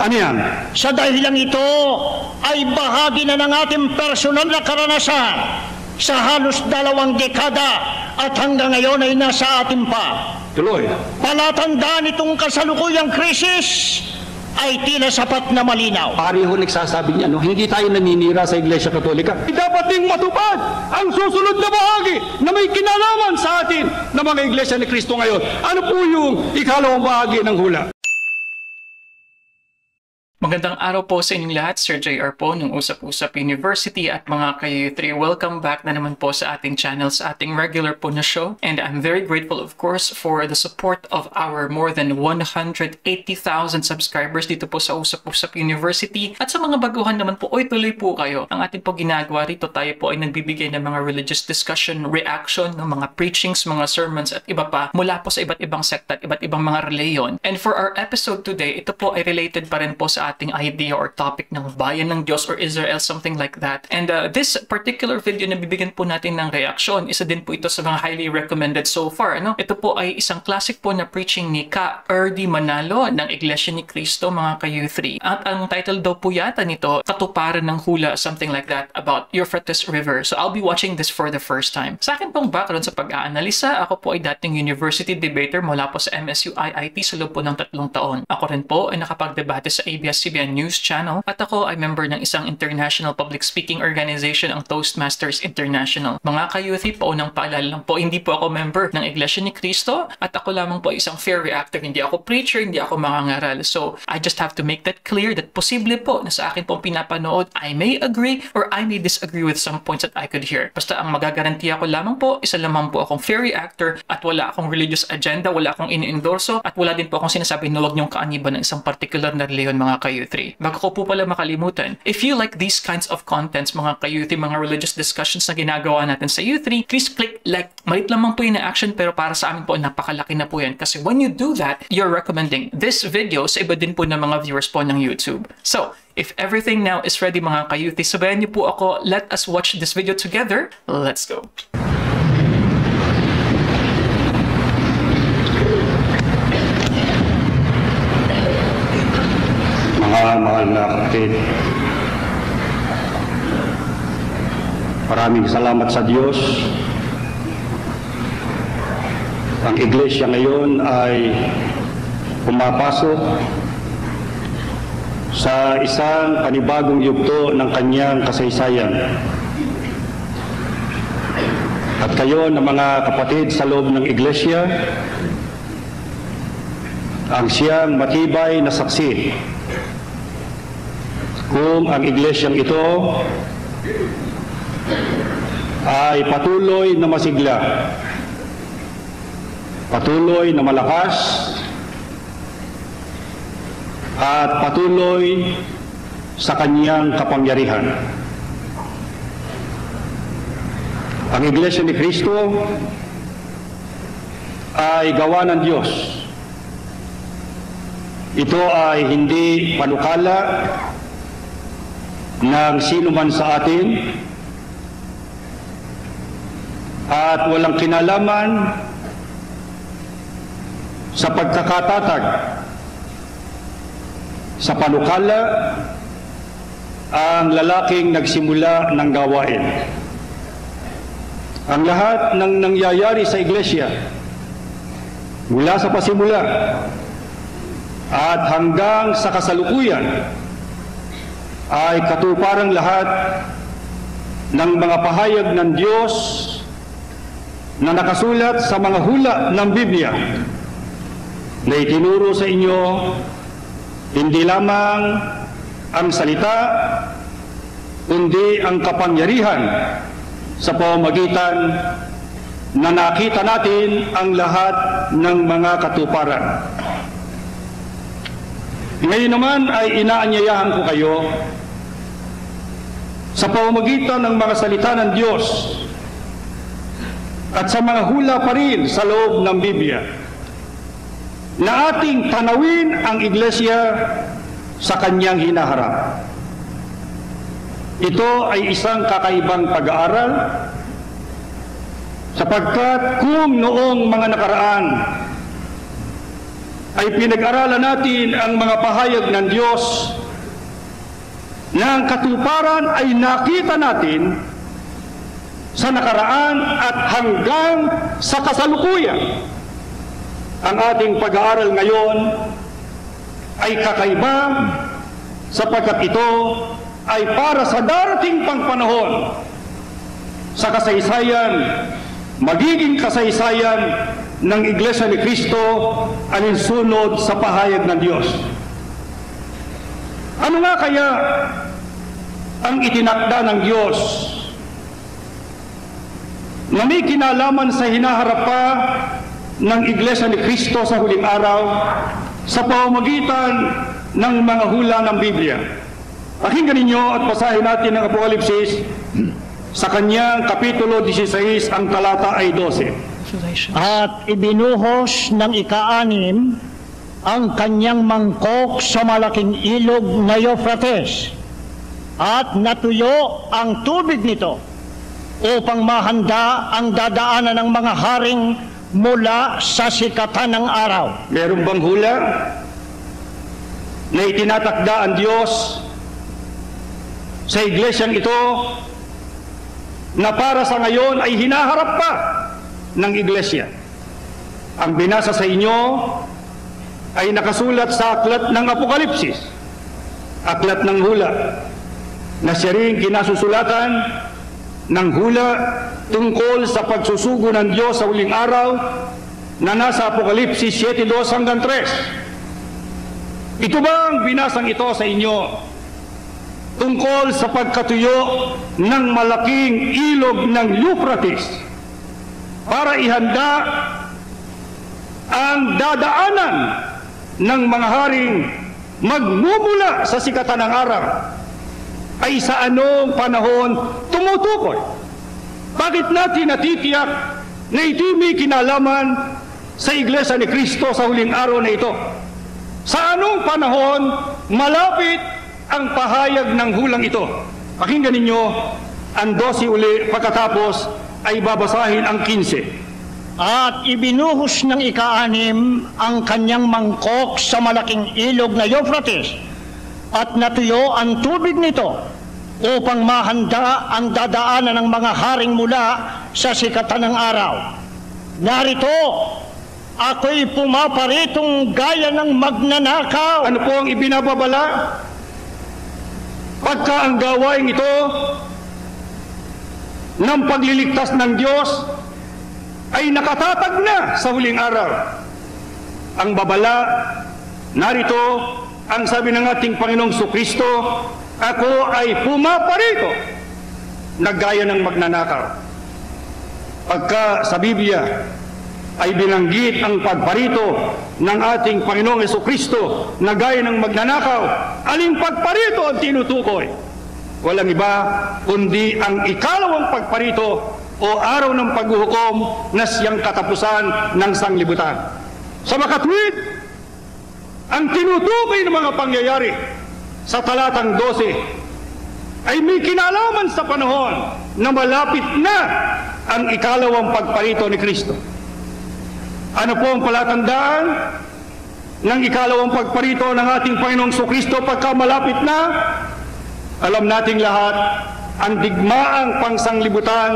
Ano yan? Sa dahilang ito ay bahagi na ng ating personal na karanasan sa halos 2 dekada at hanggang ngayon ay nasa atin pa. Tuloy. Palatandaan itong kasalukuyang krisis ay tila sapat na malinaw. Pareho nagsasabi niya, no? Hindi tayo naninira sa Iglesia Katolika. Dapat ding matupad ang susunod na bahagi na may kinalaman sa atin ng mga Iglesia ni Cristo ngayon. Ano po yung ikalawang bahagi ng hula? Magandang araw po sa inyong lahat, Sir JR po ng Usap-Usap University at mga kayo-3. Welcome back na naman po sa ating channel, sa ating regular po na show. And I'm very grateful of course for the support of our more than 180,000 subscribers dito po sa Usap-Usap University. At sa mga baguhan naman po, tuloy po kayo. Ang ating po ginagawa rito, tayo po ay nagbibigay ng mga religious discussion, reaction, ng mga preachings, mga sermons at iba pa mula po sa iba't ibang sekta at iba't ibang mga reliyon. And for our episode today, ito po ay related pa rin po sa ating idea or topic ng bayan ng Diyos or Israel, something like that. And this particular video na bibigyan po natin ng reaksyon, isa din po ito sa mga highly recommended so far. Ano? Ito po ay isang classic po na preaching ni Ka Erdy Manalo ng Iglesia ni Cristo, mga ka-U3. At ang title daw po yata nito, Katuparan ng Hula, something like that, about Euphrates River. So I'll be watching this for the first time. Sa akin pong background sa pag-aanalisa, ako po ay dating university debater mula po sa MSU IIT sa loob po ng 3 taon. Ako rin po ay nakapagdebate sa ABS-CBN News Channel at ako ay member ng isang international public speaking organization, ang Toastmasters International. Mga ka-youth, paunang paalala lang po, hindi po ako member ng Iglesia ni Cristo at ako lamang po isang fair reactor. Hindi ako preacher, hindi ako mangangaral. So, I just have to make that clear that posible po na sa akin pong pinapanood, I may agree or I may disagree with some points that I could hear. Basta ang magagarantiya ko lamang po, isa lamang po akong fair reactor at wala akong religious agenda, wala akong ini-endorso at wala din po akong sinasabi na huwag niyong kaaniban ng isang particular na reliyon, mga ka-youth. Bago ko po pala makalimutan, if you like these kinds of contents, mga ka-youth, mga religious discussions na ginagawa natin sa U3, please click like. Malit lamang po yung action pero para sa amin po napakalaki na po yan kasi when you do that, you're recommending this video sa iba din po ng mga viewers po ng YouTube. So, if everything now is ready, mga ka-youth, sabayan niyo po ako. Let us watch this video together. Let's go. Mga mahal na kapatid, maraming salamat sa Diyos. Ang Iglesia ngayon ay pumapasok sa isang panibagong yugto ng kanyang kasaysayan. At kayo na mga kapatid sa loob ng Iglesia, ang siyang matibay na saksi kung ang iglesyang ito ay patuloy na masigla, patuloy na malakas, at patuloy sa kanyang kapangyarihan. Ang Iglesia ni Cristo ay gawa ng Diyos. Ito ay hindi panukala ng sino man sa atin at walang kinalaman sa pagkakatatag sa panukala ang lalaking nagsimula ng gawain. Ang lahat ng nangyayari sa Iglesia mula sa pasimula at hanggang sa kasalukuyan ay katuparang lahat ng mga pahayag ng Diyos na nakasulat sa mga hula ng Biblia na itinuro sa inyo hindi lamang ang salita kundi ang kapangyarihan sa pamamagitan na nakita natin ang lahat ng mga katuparan. Ngayon naman ay inaanyayahan ko kayo sa pamamagitan ng mga salita ng Diyos at sa mga hula pa rin sa loob ng Biblia na ating tanawin ang Iglesia sa kanyang hinaharap. Ito ay isang kakaibang pag-aaral sapagkat kung noong mga nakaraan ay pinag-aralan natin ang mga pahayag ng Diyos na ang katuparan ay nakita natin sa nakaraan at hanggang sa kasalukuyan. Ang ating pag-aaral ngayon ay kakaiba sapagkat ito ay para sa darating pang panahon sa kasaysayan, magiging kasaysayan ng Iglesia ni Cristo alinsunod sa pahayag ng Diyos. Ano nga kaya ang itinakda ng Diyos na may kinalaman sa hinaharap pa ng Iglesia ni Cristo sa huling araw sa pamamagitan ng mga hula ng Biblia? Pakinggan ninyo at basahin natin ang Apokalipsis sa kanyang kapitulo 16, ang talata ay 12. At ibinuhos ng ika-6 ang kanyang mangkok sa malaking ilog na Euphrates, at natuyo ang tubig nito upang mahanda ang dadaanan ng mga haring mula sa sikatan ng araw. Meron bang hula na itinatakda ang Diyos sa iglesyang ito na para sa ngayon ay hinaharap pa ng iglesia? Ang binasa sa inyo ay nakasulat sa aklat ng Apokalipsis, aklat ng hula, na siya rin kinasusulatan ng hula tungkol sa pagsusugo ng Diyos sa huling araw na nasa Apokalipsis 7:2 hanggang 3. Ito ba ang binasang ito sa inyo tungkol sa pagkatuyo ng malaking ilog ng Euphrates para ihanda ang dadaanan ng mga haring magmumula sa sikatan ng araw? Ay sa anong panahon tumutukoy? Bakit natin natitiyak na ito may kinalaman sa Iglesia ni Cristo sa huling araw na ito? Sa anong panahon malapit ang pahayag ng hulang ito? Pakinggan ninyo ang 12 uli, pagkatapos ay babasahin ang 15. At ibinuhos ng ika-6 ang kanyang mangkok sa malaking ilog na Euphrates, at natuyo ang tubig nito upang mahanda ang dadaanan ng mga haring mula sa sikatan ng araw. Narito, ako'y pumaparitong gaya ng magnanakaw. Ano po ang ibinababala? Pagka ang gawain ito ng pagliligtas ng Diyos ay nakatatag na sa huling araw. Ang babala, narito ang sabi ng ating Panginoong Kristo, ako ay pumaparito na gaya ng magnanakaw. Pagka sa Biblia ay binanggit ang pagparito ng ating Panginoong Kristo na gaya ng magnanakaw, aling pagparito ang tinutukoy? Walang iba kundi ang ikalawang pagparito o araw ng paghuhukom na siyang katapusan ng sanglibutan. Sa makatwid, ang tinutukoy ng mga pangyayari sa talatang 12 ay may kinalaman sa panahon na malapit na ang ikalawang pagparito ni Kristo. Ano po ang palatandaan ng ikalawang pagparito ng ating Panginoong Kristo pagka malapit na? Alam nating lahat ang digmaang pangsanglibutan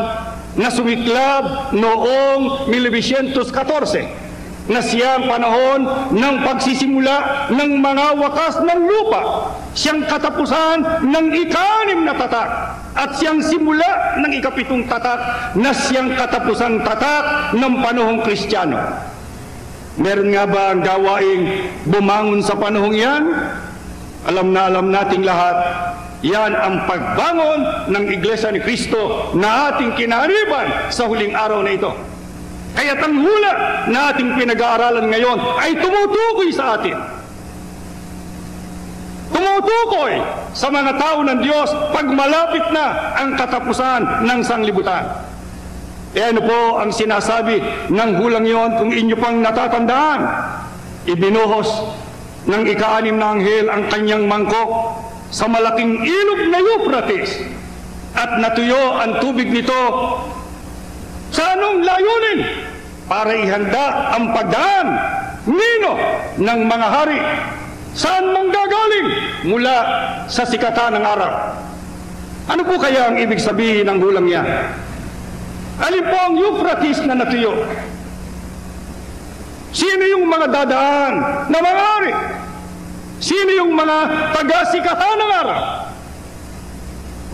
na sumiklab noong 1914 na siyang panahon ng pagsisimula ng mga wakas ng lupa, siyang katapusan ng ika-6 na tatak, at siyang simula ng ika-7 tatak na siyang katapusang tatak ng panahong Kristiyano. Meron nga ba ang gawaing bumangon sa panahong yan? Alam na alam nating lahat, yan ang pagbangon ng Iglesia ni Cristo na ating kinaharipan sa huling araw na ito. Kaya ang hula na ating pinag-aaralan ngayon ay tumutukoy sa atin. Tumutukoy sa mga tao ng Diyos pag malapit na ang katapusan ng sanglibutan. E ano po ang sinasabi ng hulang yon kung inyo pang natatandaan? Ibinuhos ng ika-6 na anghel ang kanyang mangkok sa malaking ilog na Euphrates, at natuyo ang tubig nito. Sa anong layunin? Para ihanda ang pagdaan nino ng mga hari. Saan manggagaling? Mula sa sikata ng araw. Ano po kaya ang ibig sabihin ng hulang yan? Alin po ang Euphrates na natuyo? Sino yung mga dadaan na mga hari? Sino yung mga taga-sikata ng araw?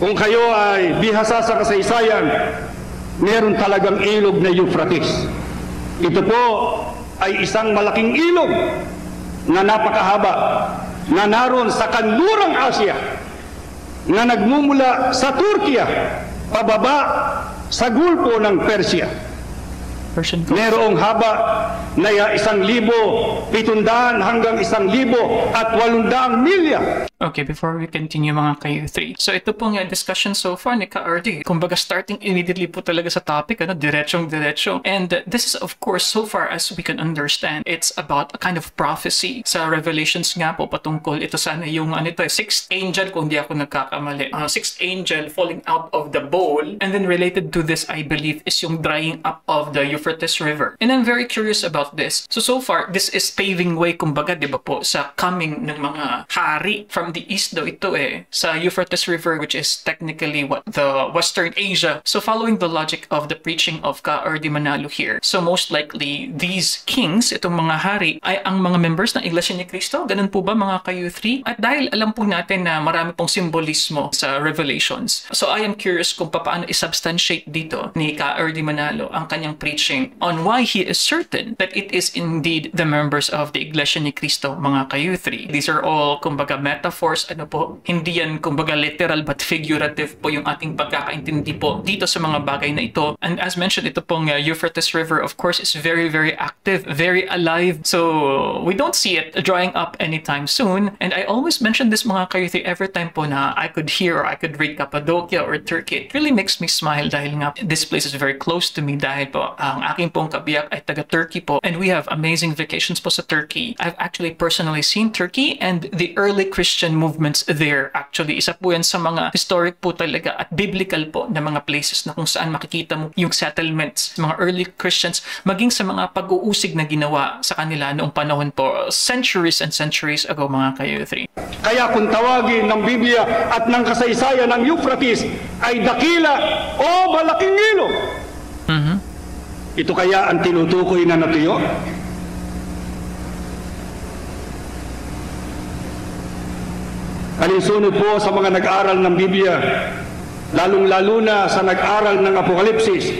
Kung kayo ay bihasa sa kasaysayan, meron talagang ilog na Euphrates. Ito po ay isang malaking ilog na napakahaba na naroon sa kanlurang Asya na nagmumula sa Turkiya pababa sa gulpo ng Persia. Persian Gulf. Merong haba na 1,700 hanggang 1,800 milya. Okay, before we continue mga kayo-3. So ito pong discussion so far ni Ka-RD. Kumbaga starting immediately po talaga sa topic, diretsong-diretso. And this is of course, so far as we can understand, it's about a kind of prophecy. Sa Revelations nga po, patungkol ito sana yung sixth angel, kung di ako nagkakamali. Sixth angel falling out of the bowl. And then related to this, I believe, is yung drying up of the Euphrates River. And I'm very curious about this. So far, this is paving way, kumbaga, di ba po, sa coming ng mga hari from the east daw ito sa Euphrates River, which is technically the Western Asia. So following the logic of the preaching of Ka-RD Manalo here, so most likely these kings, itong mga hari, ay ang mga members ng Iglesia ni Cristo. Ganun po ba mga kayo-3? At dahil alam po natin na marami pong simbolismo sa Revelations, so I am curious kung paano isubstantiate dito ni Ka-RD Manalo ang kanyang preaching on why he is certain that it is indeed the members of the Iglesia ni Cristo, mga kayo-3. These are all, kumbaga, metaphors, hindi yan kumbaga literal but figurative po yung ating pagkakaintindi po dito sa mga bagay na ito. And as mentioned, ito pong Euphrates River, of course, is very, very active, very alive. So we don't see it drying up anytime soon. And I always mention this mga kayo every time po na I could hear or I could read Cappadocia or Turkey. It really makes me smile dahil nga this place is very close to me dahil po ang aking pong kabiyak ay taga Turkey po. And we have amazing vacations po sa Turkey. I've actually personally seen Turkey and the early Christian movements there. Actually, isa po yan sa mga historic po talaga at biblical po na mga places na kung saan makikita mo yung settlements, mga early Christians, maging sa mga pag-uusig na ginawa sa kanila noong panahon po, centuries and centuries ago mga kayo-3. Kaya kung tawagin ng Biblia at ng kasaysayan ng Euphrates ay dakila o malaking ilog. Ito kaya ang tinutukoy na natuyo? Alinsunod po sa mga nag-aral ng Biblia, lalong-lalo na sa nag-aral ng Apokalipsis,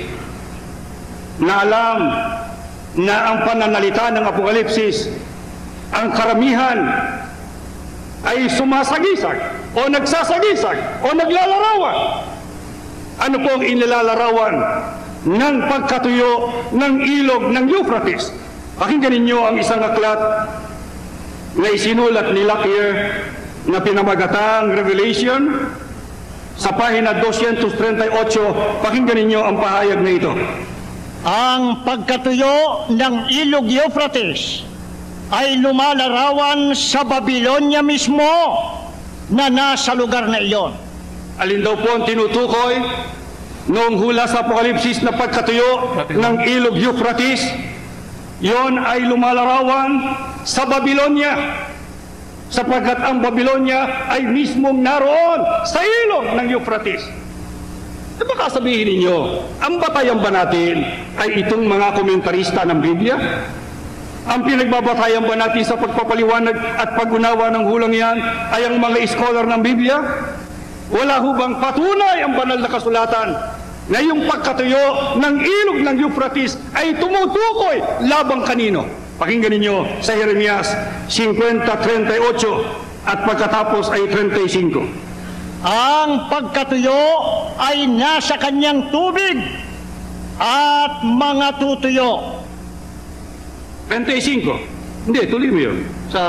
na alam na ang pananalita ng Apokalipsis, ang karamihan ay sumasagisag o nagsasagisag o naglalarawan. Ano po ang inilalarawan ng pagkatuyo ng ilog ng Euphrates? Pakinggan ninyo ang isang aklat na isinulat ni Lockyer na pinamagatang Revelation sa pahina 238. Pakinggan ninyo ang pahayag na ito. Ang pagkatuyo ng ilog Euphrates ay lumalarawan sa Babylonia mismo na nasa lugar na iyon. Alin daw po ang tinutukoy noong hula sa Apokalipsis na pagkatuyo ng ilog Euphrates? Yon ay lumalarawan sa Babylonia, sapagkat ang Babylonia ay mismong naroon sa ilog ng Euphrates. E baka sabihin ninyo, ang batayan ba natin ay itong mga komentarista ng Biblia? Ang pinagbabatayan ba natin sa pagpapaliwanag at pag-unawa ng hulang yan ay ang mga scholar ng Biblia? Wala ho bang patunay ang banal na kasulatan na yung pagkatuyo ng ilog ng Euphrates ay tumutukoy labang kanino? Pakinggan ninyo sa Jeremias 50:38 at pagkatapos ay 35. Ang pagkatuyo ay nasa kanyang tubig at mga tutuyo. 35. Hindi, tuloy mo yun sa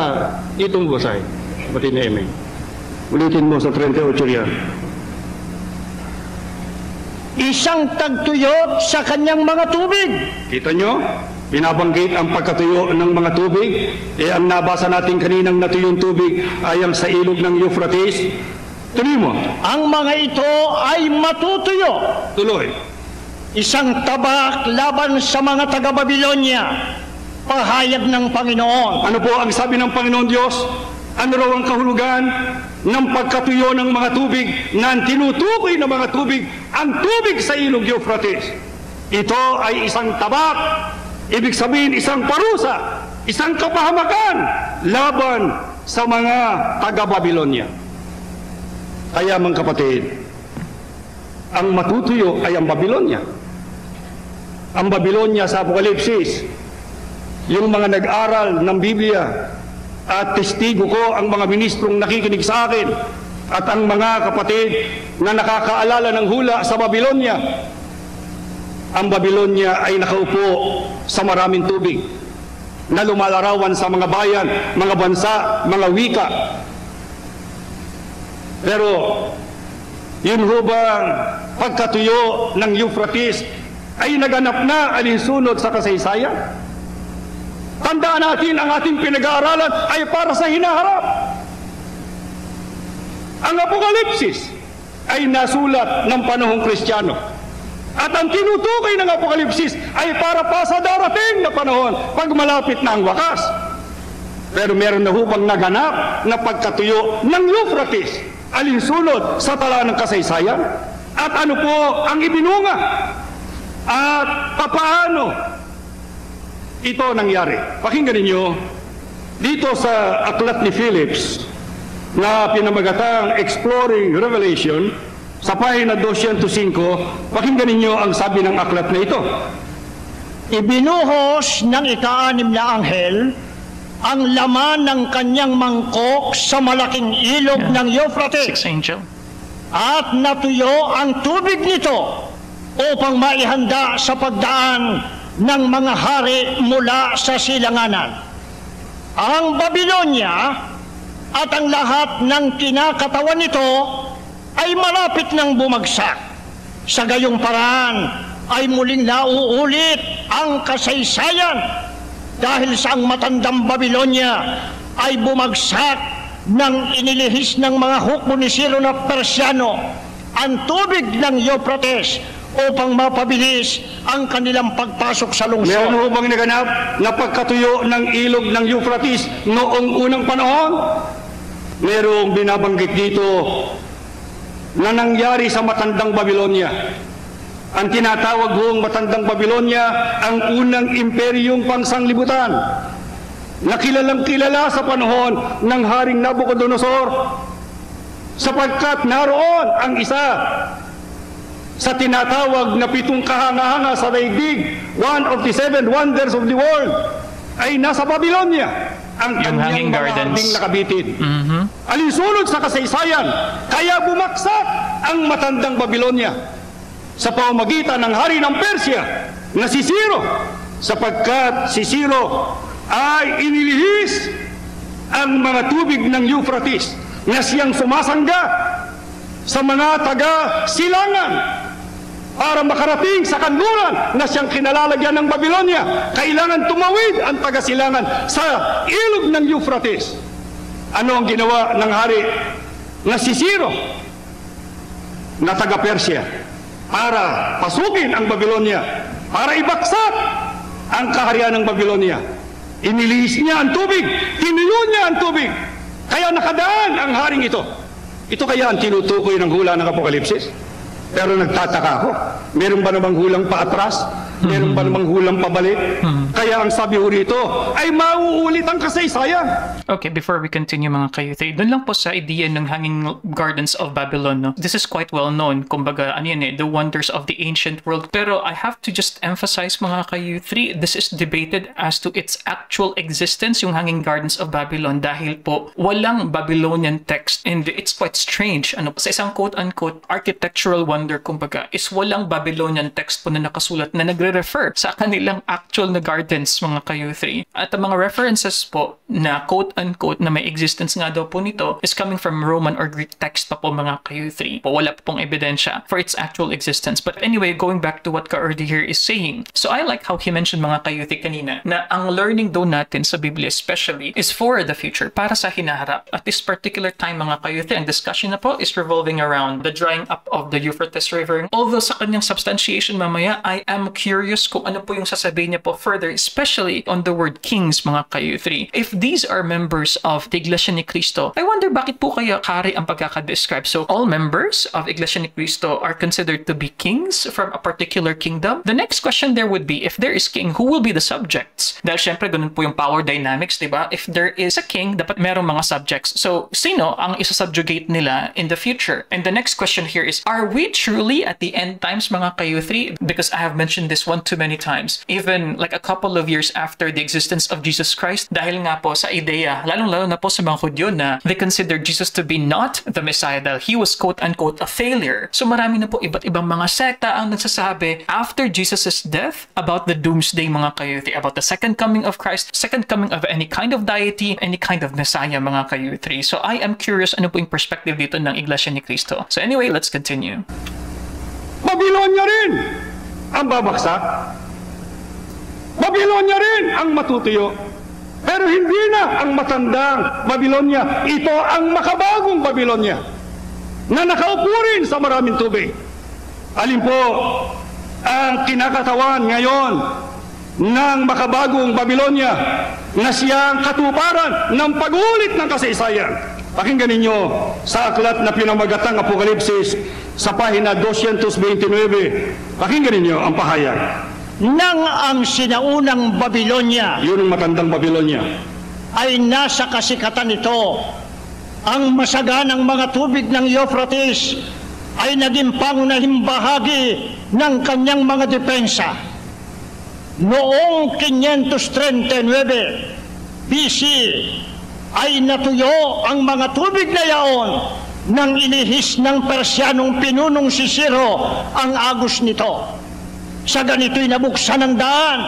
itong basay. Pati na Emeng. Ulitin mo sa 38 yan. Isang tagtuyo sa kanyang mga tubig. Kita nyo? Binabanggit ang pagkatuyo ng mga tubig. Ang nabasa natin kaninang natuyong tubig ay ang sa ilog ng Euphrates. Tuloy mo. Ang mga ito ay matutuyo. Tuloy. Isang tabak laban sa mga taga-Babylonia pahayag ng Panginoon. Ano po ang sabi ng Panginoon Diyos? Ano raw ang kahulugan ng pagkatuyo ng mga tubig na tinutukoy ng mga tubig, ang tubig sa ilog Euphrates? Ito ay isang tabak, ibig sabihin isang parusa, isang kapahamakan laban sa mga taga-Babilonya. Kaya mga kapatid, ang matutuyo ay ang Babilonya. Ang Babilonya sa Apokalipsis, yung mga nag-aral ng Biblia, at testigo ko ang mga ministrong nakikinig sa akin at ang mga kapatid na nakakaalala ng hula sa Babilonya. Ang Babilonya ay nakaupo sa maraming tubig na lumalarawan sa mga bayan, mga bansa, mga wika. Pero yun ho bang pagkatuyo ng Euphrates ay naganap na alinsunod sa kasaysayan? Tandaan natin, ang ating pinag-aaralan ay para sa hinaharap. Ang Apokalipsis ay nasulat ng panahong Kristiyano. At ang tinutukoy ng Apokalipsis ay para pa sa darating na panahon pag malapit na ang wakas. Pero meron na hubang naganap na pagkatuyo ng Euphrates alinsunod sa tala ng kasaysayan. At ano po ang ibinunga? At papaano ito nangyari? Pakinggan ninyo dito sa aklat ni Phillips na pinamagatang Exploring Revelation sa pahina 205. Pakinggan ninyo ang sabi ng aklat na ito. Ibinuhos ng ika-6 na anghel ang laman ng kanyang mangkok sa malaking ilog ng Euphrates. Sixth angel. At natuyo ang tubig nito upang maihanda sa pagdaan ng mga hari mula sa silanganan. Ang Babilonya at ang lahat ng kinakatawan nito ay malapit ng bumagsak. Sa gayong paraan ay muling nauulit ang kasaysayan dahil sa ang matandang Babilonya ay bumagsak nang inilihis ng mga hukbo ni Ciro na Persiano ang tubig ng Euphrates upang mapabilis ang kanilang pagpasok sa lungsod. Meron ho bang naganap na pagkatuyo ng ilog ng Euphrates noong unang panahon? Merong binabanggit dito na nangyari sa matandang Babilonya. Ang tinatawag hong matandang Babilonya ang unang imperyong pangsanglibutan na kilalang kilala sa panahon ng Haring Nabucodonosor, sapagkat naroon ang isa sa tinatawag na 7 kahanga-hanga sa daigdig, one of the 7 wonders of the world, ay nasa Babilonya. Ang kanyang mga harding nakabitin. Alinsunod sa kasaysayan, kaya bumaksak ang matandang Babilonya sa pamamagitan ng hari ng Persia na si Ciro, sapagkat si Ciro ay inilihis ang mga tubig ng Euphrates na siyang sumasangga sa mga taga-silangan para makarating sa kanluran na siyang kinalalagyan ng Babilonya. Kailangan tumawid ang taga-silangan sa ilog ng Euphrates. Ano ang ginawa ng hari na si Ciro na taga-Persia para pasukin ang Babilonya, para ibaksak ang kaharian ng Babilonya? Inilihis niya ang tubig, tinuyo niya ang tubig, kaya nakadaan ang haring ito. Ito kaya ang tinutukoy ng hula ng Apokalipsis? Pero nagtataka ako, meron ba namang hulang paatras? Meron ba namang hulang pabalik? Kaya ang sabi ho rito ay mauulit ang kasaysayan. Okay, before we continue mga kayuthi, dun lang po sa idea ng Hanging Gardens of Babylon, no? This is quite well known, kumbaga, ano yan the wonders of the ancient world. Pero I have to just emphasize mga kayuthi, this is debated as to its actual existence, yung Hanging Gardens of Babylon, dahil po walang Babylonian text, and it's quite strange. Ano, sa isang quote-unquote architectural wonder, kumbaga, is walang Babylonian text po na nakasulat na nagre-refer sa kanilang actual na gardens, mga kayuthi. At ang mga references po na quote-unquote na may existence nga daw po nito is coming from Roman or Greek text pa po mga kayuthi. Wala po pong ebidensya for its actual existence. But anyway, going back to what Ka-Erdi here is saying. So I like how he mentioned mga kayuthi kanina na ang learning daw natin sa Biblia especially is for the future, para sa hinaharap. At this particular time mga kayuthi, ang discussion na po is revolving around the drying up of the Euphrates Euphrates River. Although sa kanyang substantiation mamaya, I am curious kung ano po yung sasabihin niya po further, especially on the word kings, mga ka-U3. If these are members of the Iglesia ni Cristo, I wonder bakit po kaya kari ang pagkakadescribe? So, all members of Iglesia ni Cristo are considered to be kings from a particular kingdom? The next question there would be, if there is king, who will be the subjects? Dahil syempre, ganun po yung power dynamics, diba? If there is a king, dapat merong mga subjects. So, sino ang isa-subjugate nila in the future? And the next question here is, are we truly at the end times, mga ka-U3? Because I have mentioned this one too many times. Even like a couple of years after the existence of Jesus Christ, dahil nga po sa ideya, lalong-lalo na po sa mga Hudyo na they considered Jesus to be not the Messiah, dahil he was quote-unquote a failure. So marami na po iba't ibang mga sekta ang nagsasabi after Jesus' death about the doomsday, mga ka-U3, about the second coming of Christ, second coming of any kind of deity, any kind of Messiah, mga ka-U3. So I am curious ano po yung perspective dito ng Iglesia ni Cristo. So anyway, let's continue. Babilonya rin ang babaksak. Babilonya rin ang matutuyo. Pero hindi na ang matandang Babilonya. Ito ang makabagong Babilonya na nakaupo rin sa maraming tubig. Alin po ang kinakatawan ngayon ng makabagong Babilonya na siyang katuparan ng pag-ulit ng kasaysayan? Pakinggan ninyo sa aklat na pinamagatang Apokalipsis sa pahina 229. Pakinggan ninyo ang pahayag. Nang ang sinaunang Babilonya, Yun ang matandang Babilonya, ay nasa kasikatan nito, ang masaganang mga tubig ng Euphrates ay naging pangunahing bahagi ng kanyang mga depensa. Noong 539 BC ay natuyo ang mga tubig na yaon nang ilihis ng Persyanong pinunong si Ciro ang agos nito. Sa ganito'y nabuksan ang daan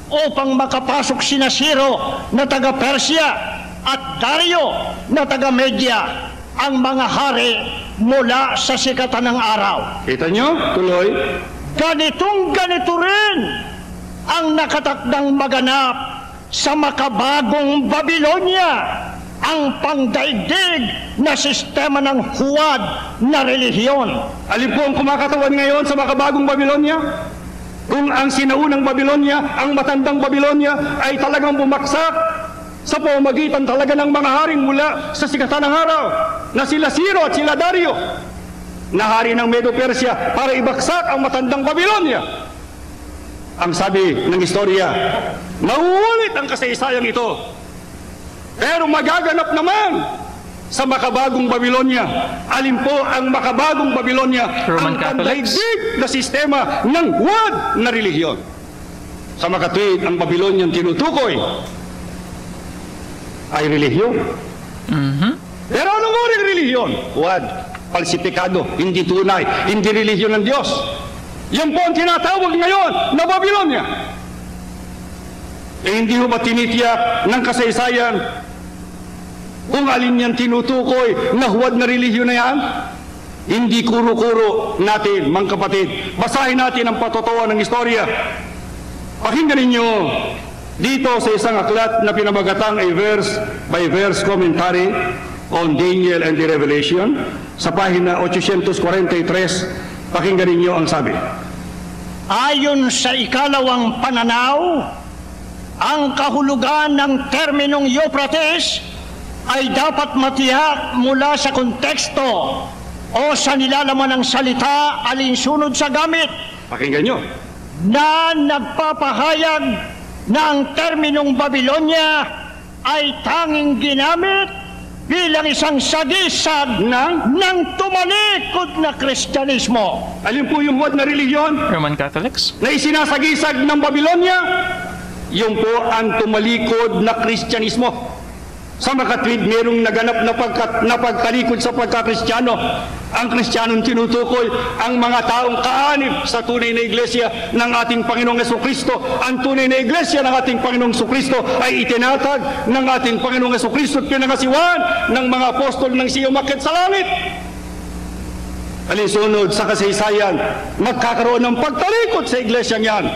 upang makapasok sina Ciro na taga-Persya at Dario na taga-Media, ang mga hari mula sa sikatan ng araw. kita nyo? Tuloy. Ganito rin ang nakatakdang maganap sa makabagong Babilonya, ang pangdaigdig na sistema ng huwad na relihiyon. Alin po ang kumakatawan ngayon sa makabagong Babilonya? Kung ang sinaunang Babilonya, ang matandang Babilonya ay talagang bumaksak sa pamamagitan talaga ng mga haring mula sa sikatan ng araw na sila Ciro at sila Dario, na hari ng Medo-Persia, para ibaksak ang matandang Babilonya. Ang sabi ng istorya, mauulit ang kasaysayang ito, pero magaganap naman sa makabagong Babilonya. Alin po ang makabagong Babilonya? Roman ang Catholics. pandaigdig na sistema ng huwad na relihiyon. Sa makatuwid, ang Babilonyang tinutukoy ay relihiyon. Pero anong uring relihiyon? Huwad, falsipikado, hindi tunay, hindi relihiyon ng Diyos. Yan po ang tinatawag ngayon na Babilonya. Hindi mo ba tinitiyak ng kasaysayan kung alin yan tinutukoy na huwad na relihiyon na yan? Hindi kuro-kuro natin, mga kapatid. Basahin natin ang patotoan ng istorya. Pakinggan ninyo dito sa isang aklat na pinamagatang a verse-by-verse commentary on Daniel and the Revelation sa pahina 843. Pakinggan ninyo ang sabi. Ayon sa ikalawang pananaw, ang kahulugan ng terminong Euphrates ay dapat matiyak mula sa konteksto o sa nilalaman ng salita alinsunod sa gamit, Pakinggan nyo. na nagpapahayag na ang terminong Babilonya ay tanging ginamit bilang isang sagisag ng tumalikod na Kristyanismo. Alin po yung huwad na relihiyon Roman Catholics. na isinasagisag ng Babilonya? Yung po ang tumalikod na Kristyanismo. Sa makatwid, mayroong naganap na pagkalikod sa pagka-Kristiyano. Ang Kristiyanong tinutukoy ang mga taong kaanib sa tunay na iglesia ng ating Panginoong Jesucristo. Ang tunay na iglesia ng ating Panginoong Jesucristo ay itinatag ng ating Panginoong Jesucristo at pinangasiwan ng mga apostol ng siya umakyat sa langit. Alinsunod sa kasaysayan, magkakaroon ng pagtalikod sa iglesia niyan.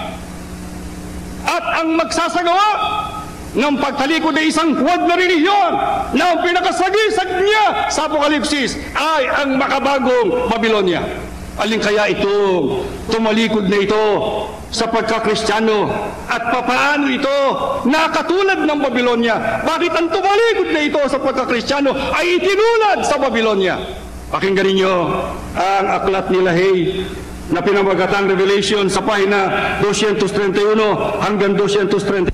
At ang magsasagawa ng pagtalikod ay isang huwad na relihiyon na ang pinakasagisag niya sa Apokalipsis ay ang makabagong Babilonya. Alin kaya itong tumalikod na ito sa pagkakristyano at papaano ito nakatulad ng Babylonia? Bakit ang tumalikod na ito sa pagkakristyano ay itinulad sa Babylonia? Pakinggan ninyo ang aklat ni Lahey na pinamagatang Revelation sa pahina 231 hanggang 230.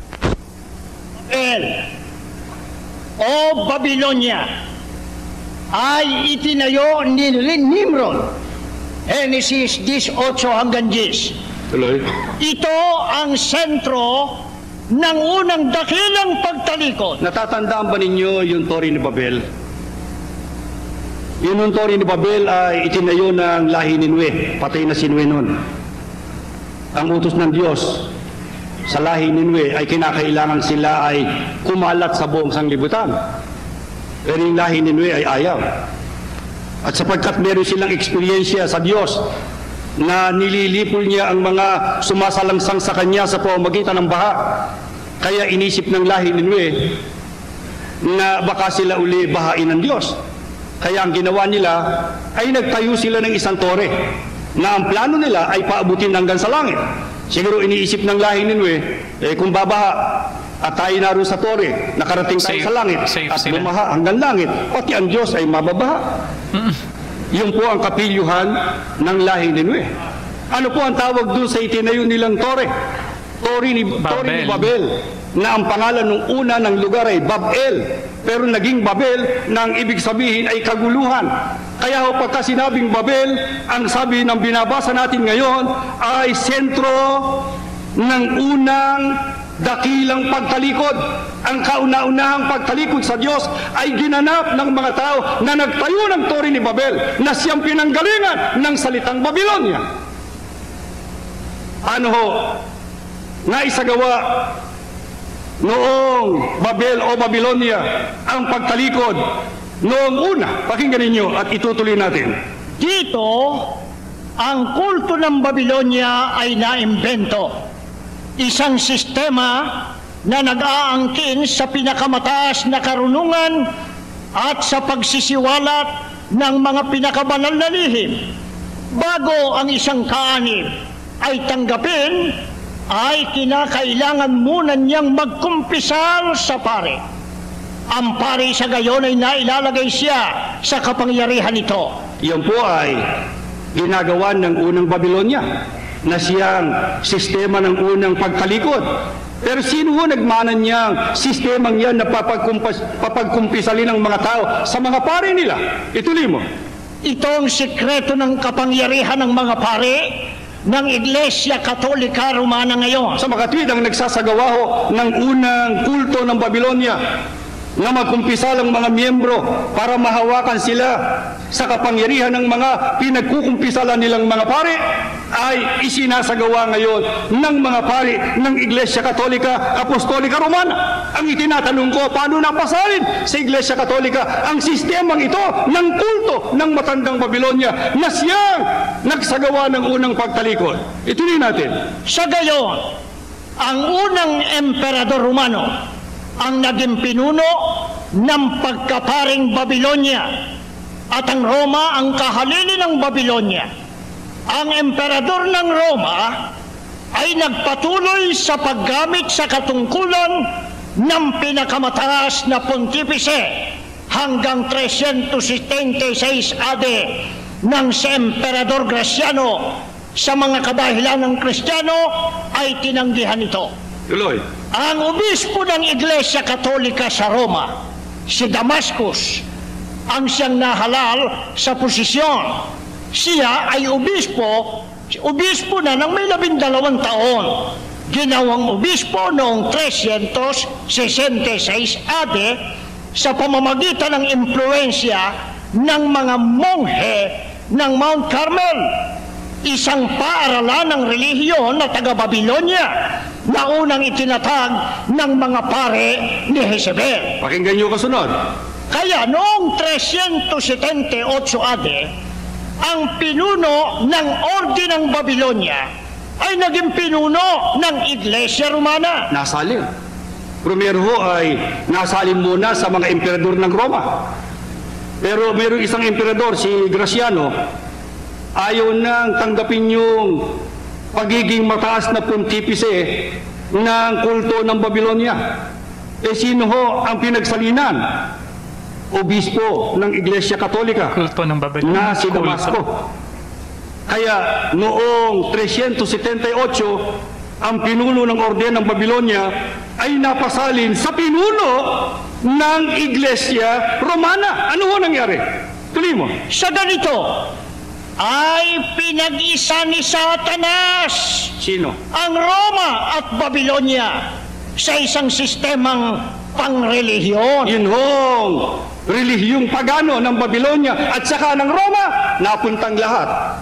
O Babylonia ay itinayo ni Nimrod. Genesis 18 hanggang 10. Tuloy. Ito ang sentro ng unang dakilang pagtalikod. Natatandaan ba ninyo yung Tori ni Babel? Yung Tori ni Babel ay itinayo ng lahi ni Nue. Patay na si Nue nun. Ang utos ng Diyos sa lahi ni Nue ay kinakailangan sila ay kumalat sa buong sanglibutan. Pero yung lahi ni Nue ay ayaw. At sapagkat meron silang eksperyensya sa Diyos na nililipol niya ang mga sumasalangsang sa Kanya sa pamamagitan ng baha, kaya inisip ng lahi ni Nue na baka sila uli bahain ng Diyos. Kaya ang ginawa nila ay nagtayo sila ng isang tore na ang plano nila ay paabutin hanggang sa langit. Siguro iniisip ng lahi ni Nue, kung babaha at tayo naroon sa tore, nakarating tayo sa langit at bumaha hanggang langit, pati ang Diyos ay mababaha. Yun po ang kapilyuhan ng lahi ni Nue. Ano po ang tawag doon sa itinayo nilang tore? Tori ni Babel, na ang pangalan ng una ng lugar ay Babel. Pero naging Babel na ang ibig sabihin ay kaguluhan. Kaya ho, pagka sinabing Babel, ang sabi ng binabasa natin ngayon ay sentro ng unang dakilang pagtalikod. Ang kauna-unahang pagtalikod sa Diyos ay ginanap ng mga tao na nagtayo ng Tori ni Babel na siyang pinanggalingan ng salitang Babylonia. Ano ho? Naisagawa noong Babel o Babylonia ang pagtalikod noong una. Pakinggan ninyo at itutuloy natin. Dito, ang kulto ng Babylonia ay naimbento. Isang sistema na nag-aangkin sa pinakamataas na karunungan at sa pagsisiwalat ng mga pinakabanal na lihim. Bago ang isang kaanib ay tanggapin, ay kinakailangan muna niyang magkumpisal sa pare. Ang pare sa gayon ay nailalagay siya sa kapangyarihan nito. Iyon po ay ginagawa ng unang Babylonia na siyang sistema ng unang pagtalikod. Pero sino ho nagmana niyang sistemang yan na papagkumpisalin ng mga tao sa mga pare nila? Ituloy mo. Ito ang sikreto ng kapangyarihan ng mga pare ng Iglesia Katolika Romana ngayon. Sa makatwid ang nagsasagawa ho ng unang kulto ng Babylonia na magkumpisal ang mga miyembro para mahawakan sila sa kapangyarihan ng mga pinagkukumpisalan nilang mga pare ay isinasagawa ngayon ng mga pare ng Iglesia Katolika Apostolika Romana. Ang itinatanong ko, paano napasalin sa Iglesia Katolika ang sistemang ito ng kulto ng matandang Babylonia na siyang nagsagawa ng unang pagtalikod? Ituloy natin. Sa gayon, ang unang emperador Romano ang naging pinuno ng pagkaparing Babylonia at ang Roma ang kahalili ng Babylonia. Ang emperador ng Roma ay nagpatuloy sa paggamit sa katungkulan ng pinakamataas na pontipice hanggang 376 AD nang si Emperador Graciano sa mga kadahilan ng Kristiyano ay tinanggihan ito. Tuloy. Ang obispo ng Iglesia Katolika sa Roma, si Damascus, ang siyang nahalal sa posisyon. Siya ay obispo na ng may 12 taon. Ginawang obispo noong 366 AD sa pamamagitan ng impluensya ng mga monghe ng Mount Carmel, isang paaralan ng relihiyon na taga-Babylonia na unang itinatag ng mga pare ni Jezebel. Pakinggan niyo kasunod. Kaya noong 378 AD, ang pinuno ng Orden ng Babylonia ay naging pinuno ng Iglesia Romana. Nasalin. Primero ho ay nasalin muna sa mga emperador ng Roma. Pero mayroong isang emperador, si Graciano, ayaw nang tanggapin yung pagiging mataas na pontipice ng kulto ng Babylonia. Sino ho ang pinagsalinan? Obispo ng Iglesia Katolika Kulto ng Babylonia. na si Damasco. Kaya noong 378, ang pinuno ng orden ng Babylonia ay napasalin sa pinuno ng Iglesia Romana. Ano ho nangyari? Tuloy mo. Sa ganito, ay pinag-isa ni Satanas Sino? ang Roma at Babylonia sa isang sistemang pangrelihiyon. Yun hong relihiyong pagano ng Babylonia at saka ng Roma, napuntang lahat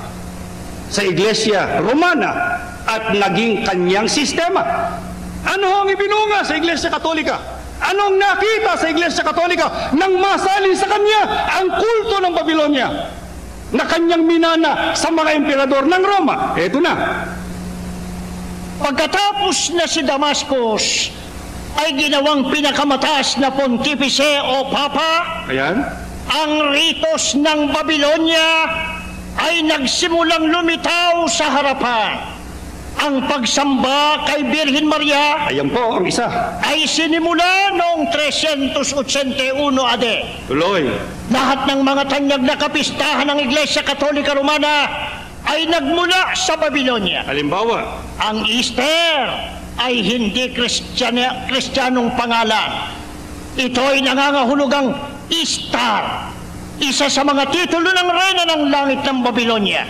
sa Iglesia Romana at naging kanyang sistema. Ano ang ibinunga sa Iglesia Katolika? Anong nakita sa Iglesia Katolika nang masalin sa kanya ang kulto ng Babylonia na kanyang minana sa mga emperador ng Roma? Eto na. Pagkatapos na si Damascus ay ginawang pinakamataas na pontipice o papa, Ayan. ang ritos ng Babylonia ay nagsimulang lumitaw sa harapan. Ang pagsamba kay Birhen Maria Ayan po ang isa. ay sinimula noong 381 AD. Tuloy. Lahat ng mga tanyag na kapistahan ng Iglesia Katolika Romana ay nagmula sa Babylonia. Halimbawa, Ang Easter ay hindi Kristiyanong pangalan. Ito ay nangangahulugang Istar, isa sa mga titulo ng reyna ng langit ng Babylonia,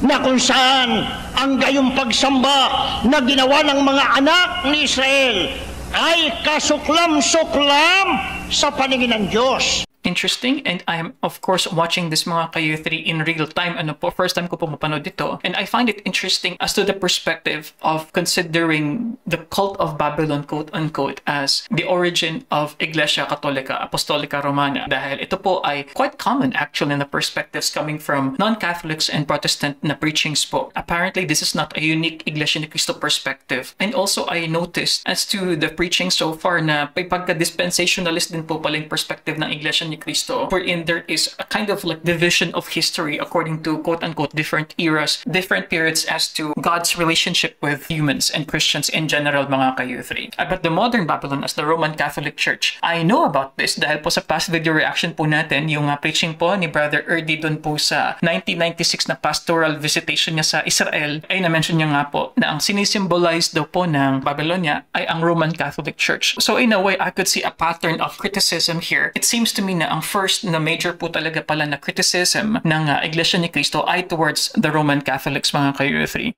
na kung saan ang gayong pagsamba na ginawa ng mga anak ni Israel ay kasuklam-suklam sa paningin ng Diyos. Interesting, and I'm of course watching this mga kayo 3 in real time. Ano po, first time ko po mapanood dito, and I find it interesting as to the perspective of considering the cult of Babylon, quote unquote, as the origin of Iglesia Katolika Apostolica Romana, dahil ito po ay quite common actually in the perspectives coming from non-Catholics and Protestant na preachings po. Apparently this is not a unique Iglesia ni Cristo perspective, and also I noticed as to the preaching so far na pagka-dispensationalist din po pala yung perspective ng Iglesia ni Cristo, wherein there is a kind of like division of history according to quote-unquote different eras, different periods as to God's relationship with humans and Christians in general, mga ka-U3. But the modern Babylon as the Roman Catholic Church, I know about this dahil po sa past video reaction po natin, yung preaching po ni Brother Erdi dun po sa 1996 na pastoral visitation niya sa Israel, ay na-mention niya nga po na ang sinisimbolize daw po ng Babylonia ay ang Roman Catholic Church. So in a way, I could see a pattern of criticism here. It seems to me na ang first na major po talaga pala na criticism ng Iglesia ni Cristo ay towards the Roman Catholics, mga ka-U3.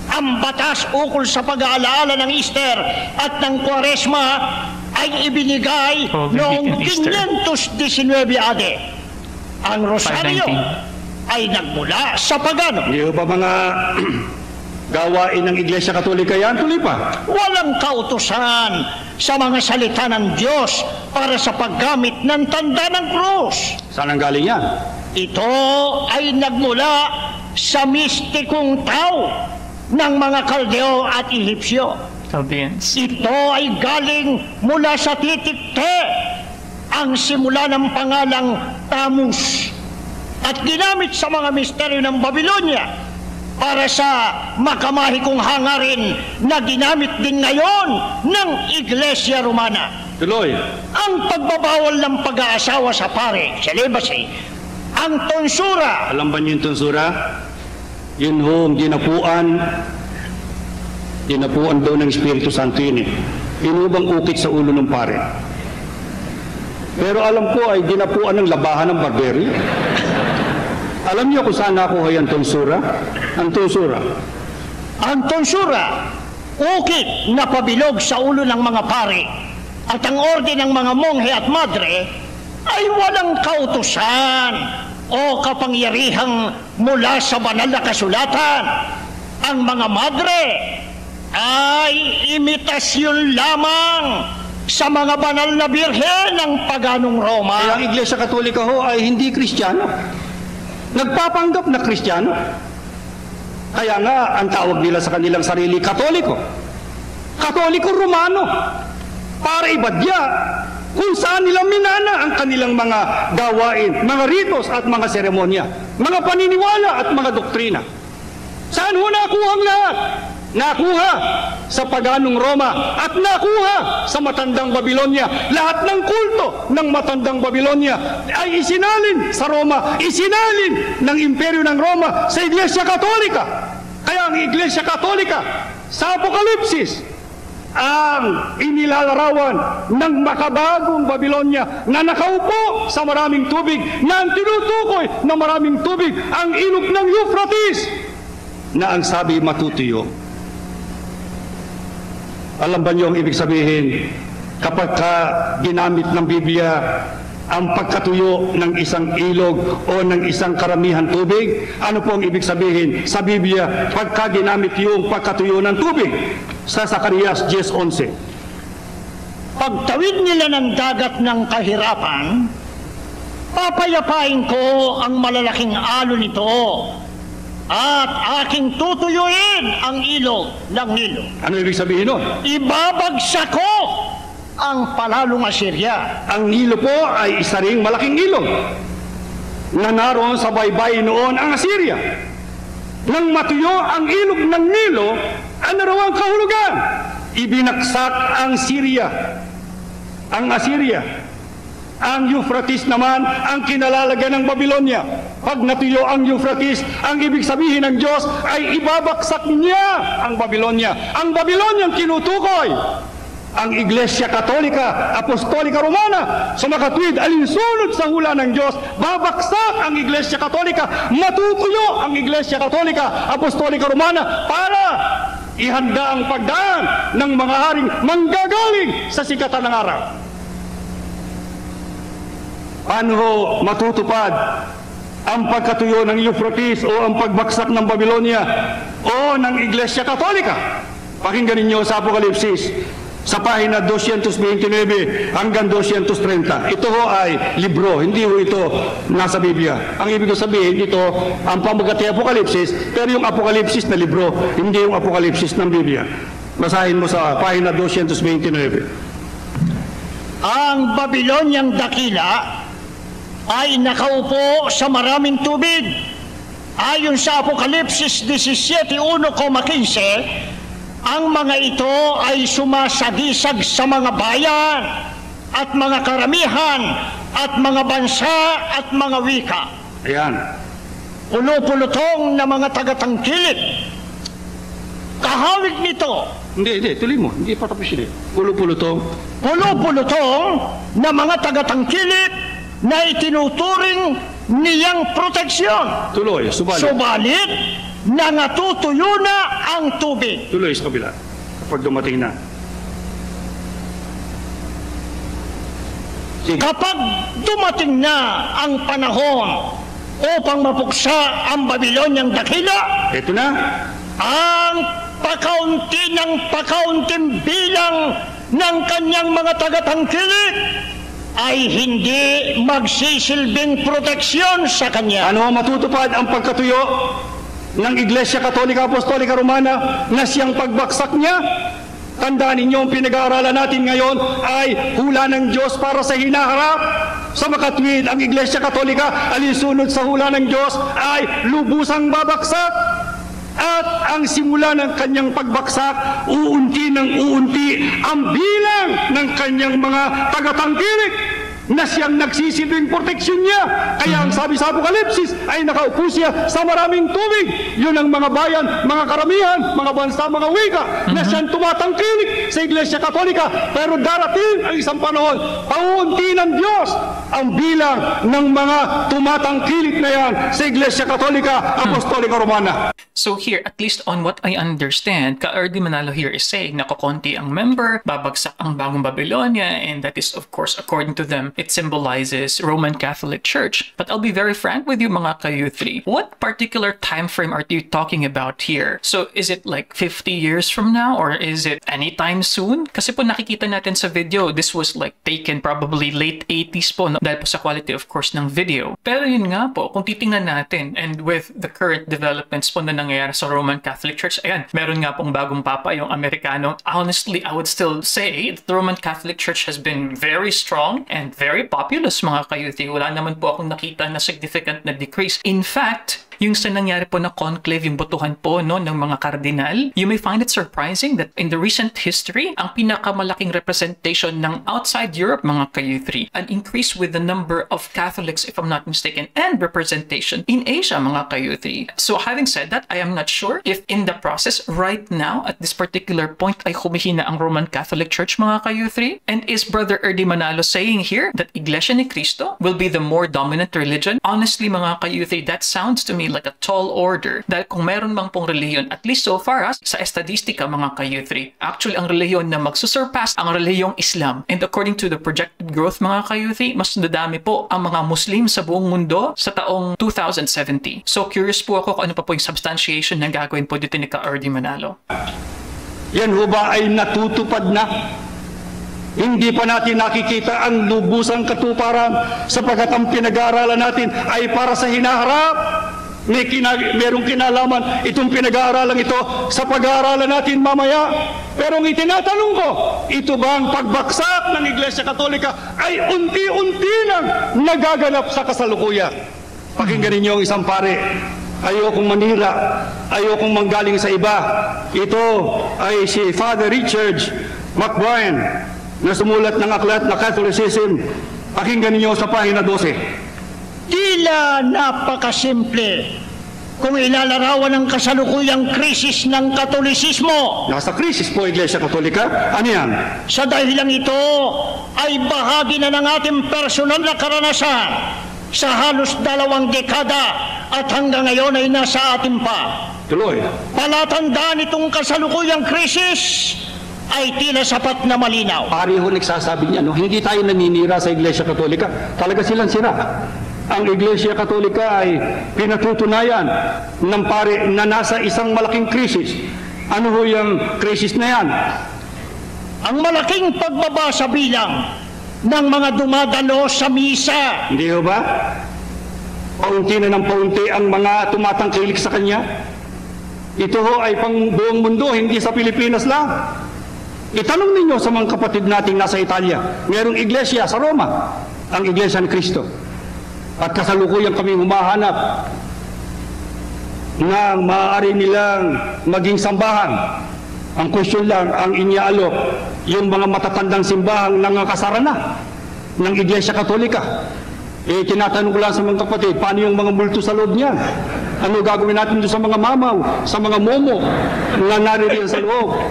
Ang batas ukol sa pag-aalaala ng Easter at ng Kwaresma ay ibinigay Holy noong Week and Easter. 519 AD. Ang Rosaryo 519. ay nagmula sa pagano. hindi ba mga gawain ng Iglesia Katolika yan? Tuloy pa. Walang kautusan sa mga salita ng Diyos para sa paggamit ng tanda ng krus. Saan ang galing yan? Ito ay nagmula sa mistikong tao ng mga Kaldeo at Ehipsyo. Chaldeans. Ito ay galing mula sa titikte, ang simula ng pangalang Tammuz, at ginamit sa mga misteryo ng Babylonia para sa makamahikong hangarin na ginamit din ngayon ng Iglesia Romana. Tuloy. Ang pagbabawal ng pag-aasawa sa pare, celibacy, ang tonsura, Alam ba niyo yung tonsura? Yun hong dinapuan daw ng Espiritu Santo yun eh. Inubang ukit sa ulo ng pare. Pero alam ko ay dinapuan ng labahan ng barbero. Alam niyo kung saan nakuha yung tonsura? Ang tonsura. ang tonsura, ukit na pabilog sa ulo ng mga pare, at ang orde ng mga monghe at madre ay walang kautusan o kapangyarihang mula sa banal na kasulatan. Ang mga madre ay imitasyon lamang sa mga banal na birhen ng paganong Kaya Roma. ang Iglesia Katolika ho ay hindi Kristiyano. Nagpapanggap na Kristiyano. Kaya nga, ang tawag nila sa kanilang sarili, Katoliko. Katoliko Romano. Para ibadya kung saan nila minana ang kanilang mga gawain, mga ritos at mga seremonya, mga paniniwala at mga doktrina. Saan ho nakuha ang lahat? Nakuha sa paganong Roma at nakuha sa matandang Babilonya. Lahat ng kulto ng matandang Babilonya ay isinalin sa Roma, isinalin ng imperyo ng Roma sa Iglesia Katolika. Kaya ang Iglesia Katolika sa Apokalipsis ang inilalarawan ng makabagong Babilonya na nakaupo sa maraming tubig, na ang tinutukoy na maraming tubig ang ilog ng Euphrates, na ang sabi matutuyo. Alam ba niyo ang ibig sabihin kapag ginamit ng Biblia ang pagkatuyo ng isang ilog o ng isang karamihan tubig? Ano po ang ibig sabihin sa Biblia pagka ginamit yung pagkatuyo ng tubig? Sa Zacarias 10:11. Pagtawid nila ng dagat ng kahirapan, papayapain ko ang malalaking alon nito at aking tutuyuin ang ilog ng Nilo. Ano ibig sabihin nun? Ibabagsak ko ang palalong Assyria. Ang Nilo po ay isa ring malaking ilog na naroon sa baybay noon ang Assyria. Nang matuyo ang ilog ng Nilo, ano raw ang kahulugan? Ibinaksak ang Syria, ang Assyria. Ang Euphrates naman ang kinalalagyan ng Babilonya. Pag natuyo ang Euphrates, ang ibig sabihin ng Diyos ay ibabaksak niya ang Babilonya. Ang Babilonya ang tinutukoy ang Iglesia Katolika, Apostolika Romana, sa makatwid alinsunod sa hula ng Diyos. Babaksak ang Iglesia Katolika, matutuyo ang Iglesia Katolika, Apostolika Romana para ihanda ang pagdaan ng mga haring manggagaling sa sikatan ng araw. Paano matutupad ang pagkatuyo ng Euphrates o ang pagbaksak ng Babilonya o ng Iglesia Katolika? Pakinggan ninyo sa Apokalipsis sa pahina 229 hanggang 230. Ito ho ay libro, hindi ho ito nasa Biblia. Ang ibig sabihin, ito ang pamagat ng Apokalipsis, pero yung Apokalipsis na libro, hindi yung Apokalipsis ng Biblia. Basahin mo sa pahina 229. Ang Babilonyang dakila ay nakaupo sa maraming tubig. Ayon sa Apokalipsis 17:1-15, ang mga ito ay sumasagisag sa mga bayan at mga karamihan at mga bansa at mga wika. Ayan. Pulo-pulutong na mga tagatangkilik. Kahawig nito, Hindi, tuloy mo. Hindi pa tapos yun eh. Pulo-pulutong. pulo-pulutong na mga tagatangkilik na itinuturing niyang proteksyon. Tuloy, subalit. Subalit, nangatutuyo na ang tubig. Tuloy sa kabila. Kapag dumating na. Sige. Kapag dumating na ang panahon upang mapuksa ang Babilonyang dakila, Ito na. ang pakaunti ng pakaunting bilang ng kanyang mga tagatangkilik ay hindi magsisilbing proteksyon sa kanya. Ano ang matutupad ang pagkatuyo ng Iglesia Katolika Apostolika Romana na siyang pagbaksak niya? Tandaan ninyo, ang pinag-aaralan natin ngayon ay hula ng Diyos para sa hinaharap. Sa makatwid, ang Iglesia Katolika, alinsunod sa hula ng Diyos, ay lubusang babaksak. At ang simula ng kanyang pagbaksak, uunti ng uunti ang bilang ng kanyang mga tagatangkilik na siyang nagsisilbing proteksyon niya. Kaya ang sabi sa Apokalipsis ay nakaupo siya sa maraming tubig. Yun ang mga bayan, mga karamihan, mga bansa, mga wika na siyang tumatangkilik sa Iglesia Katolika. Pero darating ang isang panahon, pauunti ng Diyos ang bilang ng mga tumatangkilik na yan sa Iglesia Katolika, Apostolika Romana. So here, at least on what I understand, Ka-Erdi Manalo here is saying na kukonti ang member, babagsak ang bagong Babylonia, and that is of course according to them, it symbolizes Roman Catholic Church. But I'll be very frank with you mga ka-U3. What particular time frame are you talking about here? So is it like 50 years from now or is it anytime soon? Kasi po nakikita natin sa video, this was like taken probably late 80s po, dahil po sa quality of course ng video. Pero yun nga po, kung titingnan natin, and with the current developments po na nangyayari sa Roman Catholic Church, ayan, meron nga pong bagong papa, yung Amerikano. Honestly, I would still say that the Roman Catholic Church has been very strong and very populous, mga kayuti. Wala naman po akong nakita na significant na decrease. In fact, yung sa nangyari po na conclave, yung botohan po no, ng mga kardinal, you may find it surprising that in the recent history, ang pinakamalaking representation ng outside Europe, mga kayuti, an increase with the number of Catholics, if I'm not mistaken, and representation in Asia, mga kayuti. So having said that, I am not sure if in the process right now, at this particular point, ay humihina ang Roman Catholic Church, mga kayuti. And is Brother Erdi Manalo saying here that Iglesia ni Cristo will be the more dominant religion? Honestly, mga kayuti, that sounds to me like a tall order. Dahil kung meron mang pong reliyon, at least so far sa estadistika, mga kayuti, actually ang reliyon na magsusurpass ang reliyong Islam. And according to the projected growth, mga kayuti, mas nadami po ang mga Muslim sa buong mundo sa taong 2070. So curious po ako kung ano pa po yung substantiation na gagawin po dito ni Ka-Erdi Manalo. Yan ho ba ay natutupad na? Hindi pa natin nakikita ang lubusang katuparan sapagkat ang pinag-aaralan natin ay para sa hinaharap. Merong kinalaman itong pinag-aaralan ito sa pag-aaralan natin mamaya. Pero ang itinatanong ko, ito ba ang pagbaksak ng Iglesia Katolika ay unti-unti nang nagaganap sa kasalukuyan? Pakinggan ninyo ang isang pare. Ayokong manira, ayokong manggaling sa iba. Ito ay si Father Richard McBrien na sumulat ng aklat na Catholicism. Pakinggan ninyo sa pahina 12. Tila napakasimple kung ilalarawan ng kasalukuyang krisis ng Katolisismo. Nasa krisis po Iglesia Katolika. Ano yan? Sa dahilang ito ay bahagi na ng ating personal na karanasan sa halos 2 dekada at hanggang ngayon ay nasa atin pa. Tuloy. Palatandaan itong kasalukuyang krisis ay tila sapat na malinaw. Pareho nagsasabi niya, no? Hindi tayo naninira sa Iglesia Katolika. Talaga silang sira. Ang Iglesia Katolika ay pinatutunayan ng pare na nasa isang malaking krisis. Ano ho yung krisis na yan? Ang malaking pagbaba sa bilang ng mga dumadalo sa misa. Hindi ho ba? Paunti na ng paunti ang mga tumatangkilik sa kanya. Ito ho ay pang buong mundo, hindi sa Pilipinas lang. Itanong ninyo sa mga kapatid nating nasa Italia. Mayroong iglesia sa Roma, ang Iglesia ni Cristo. At kasalukuyan kami humahanap na maaari nilang maging sambahan. Ang question lang, ang inyaalok, yung mga matatandang simbahang nangakasara na ng Iglesia Katolika. Tinatanong ko lang sa mga kapatid, paano yung mga multo sa loob niyan? Ano gagawin natin doon sa mga mamaw, sa mga momo na naririyan sa loob?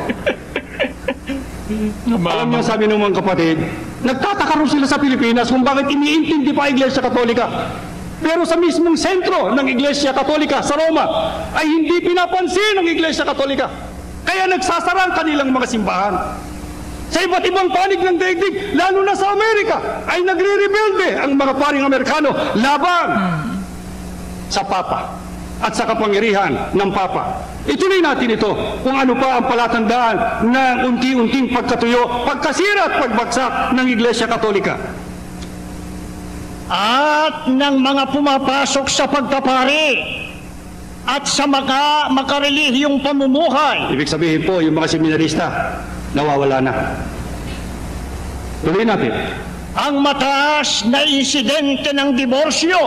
Alam niyo, sabi ng mga kapatid, nagtataka rin sila sa Pilipinas kung bakit iniintindi pa Iglesia Katolika. Pero sa mismong sentro ng Iglesia Katolika sa Roma ay hindi pinapansin ng Iglesia Katolika. Kaya nagsasara ang kanilang mga simbahan. Sa iba't ibang panig ng daigdig, lalo na sa Amerika, ay nagre-rebelde ang mga paring Amerikano laban sa Papa at sa kapangyarihan ng Papa. Ituloy natin ito kung ano pa ang palatandaan ng unti-unting pagkatuyo, pagkasira at pagbagsak ng Iglesia Katolika. At ng mga pumapasok sa pagpapari at sa makarelihiyong pamumuhay. Ibig sabihin po, yung mga seminarista, nawawala na. Tuloy natin. Ang mataas na insidente ng diborsyo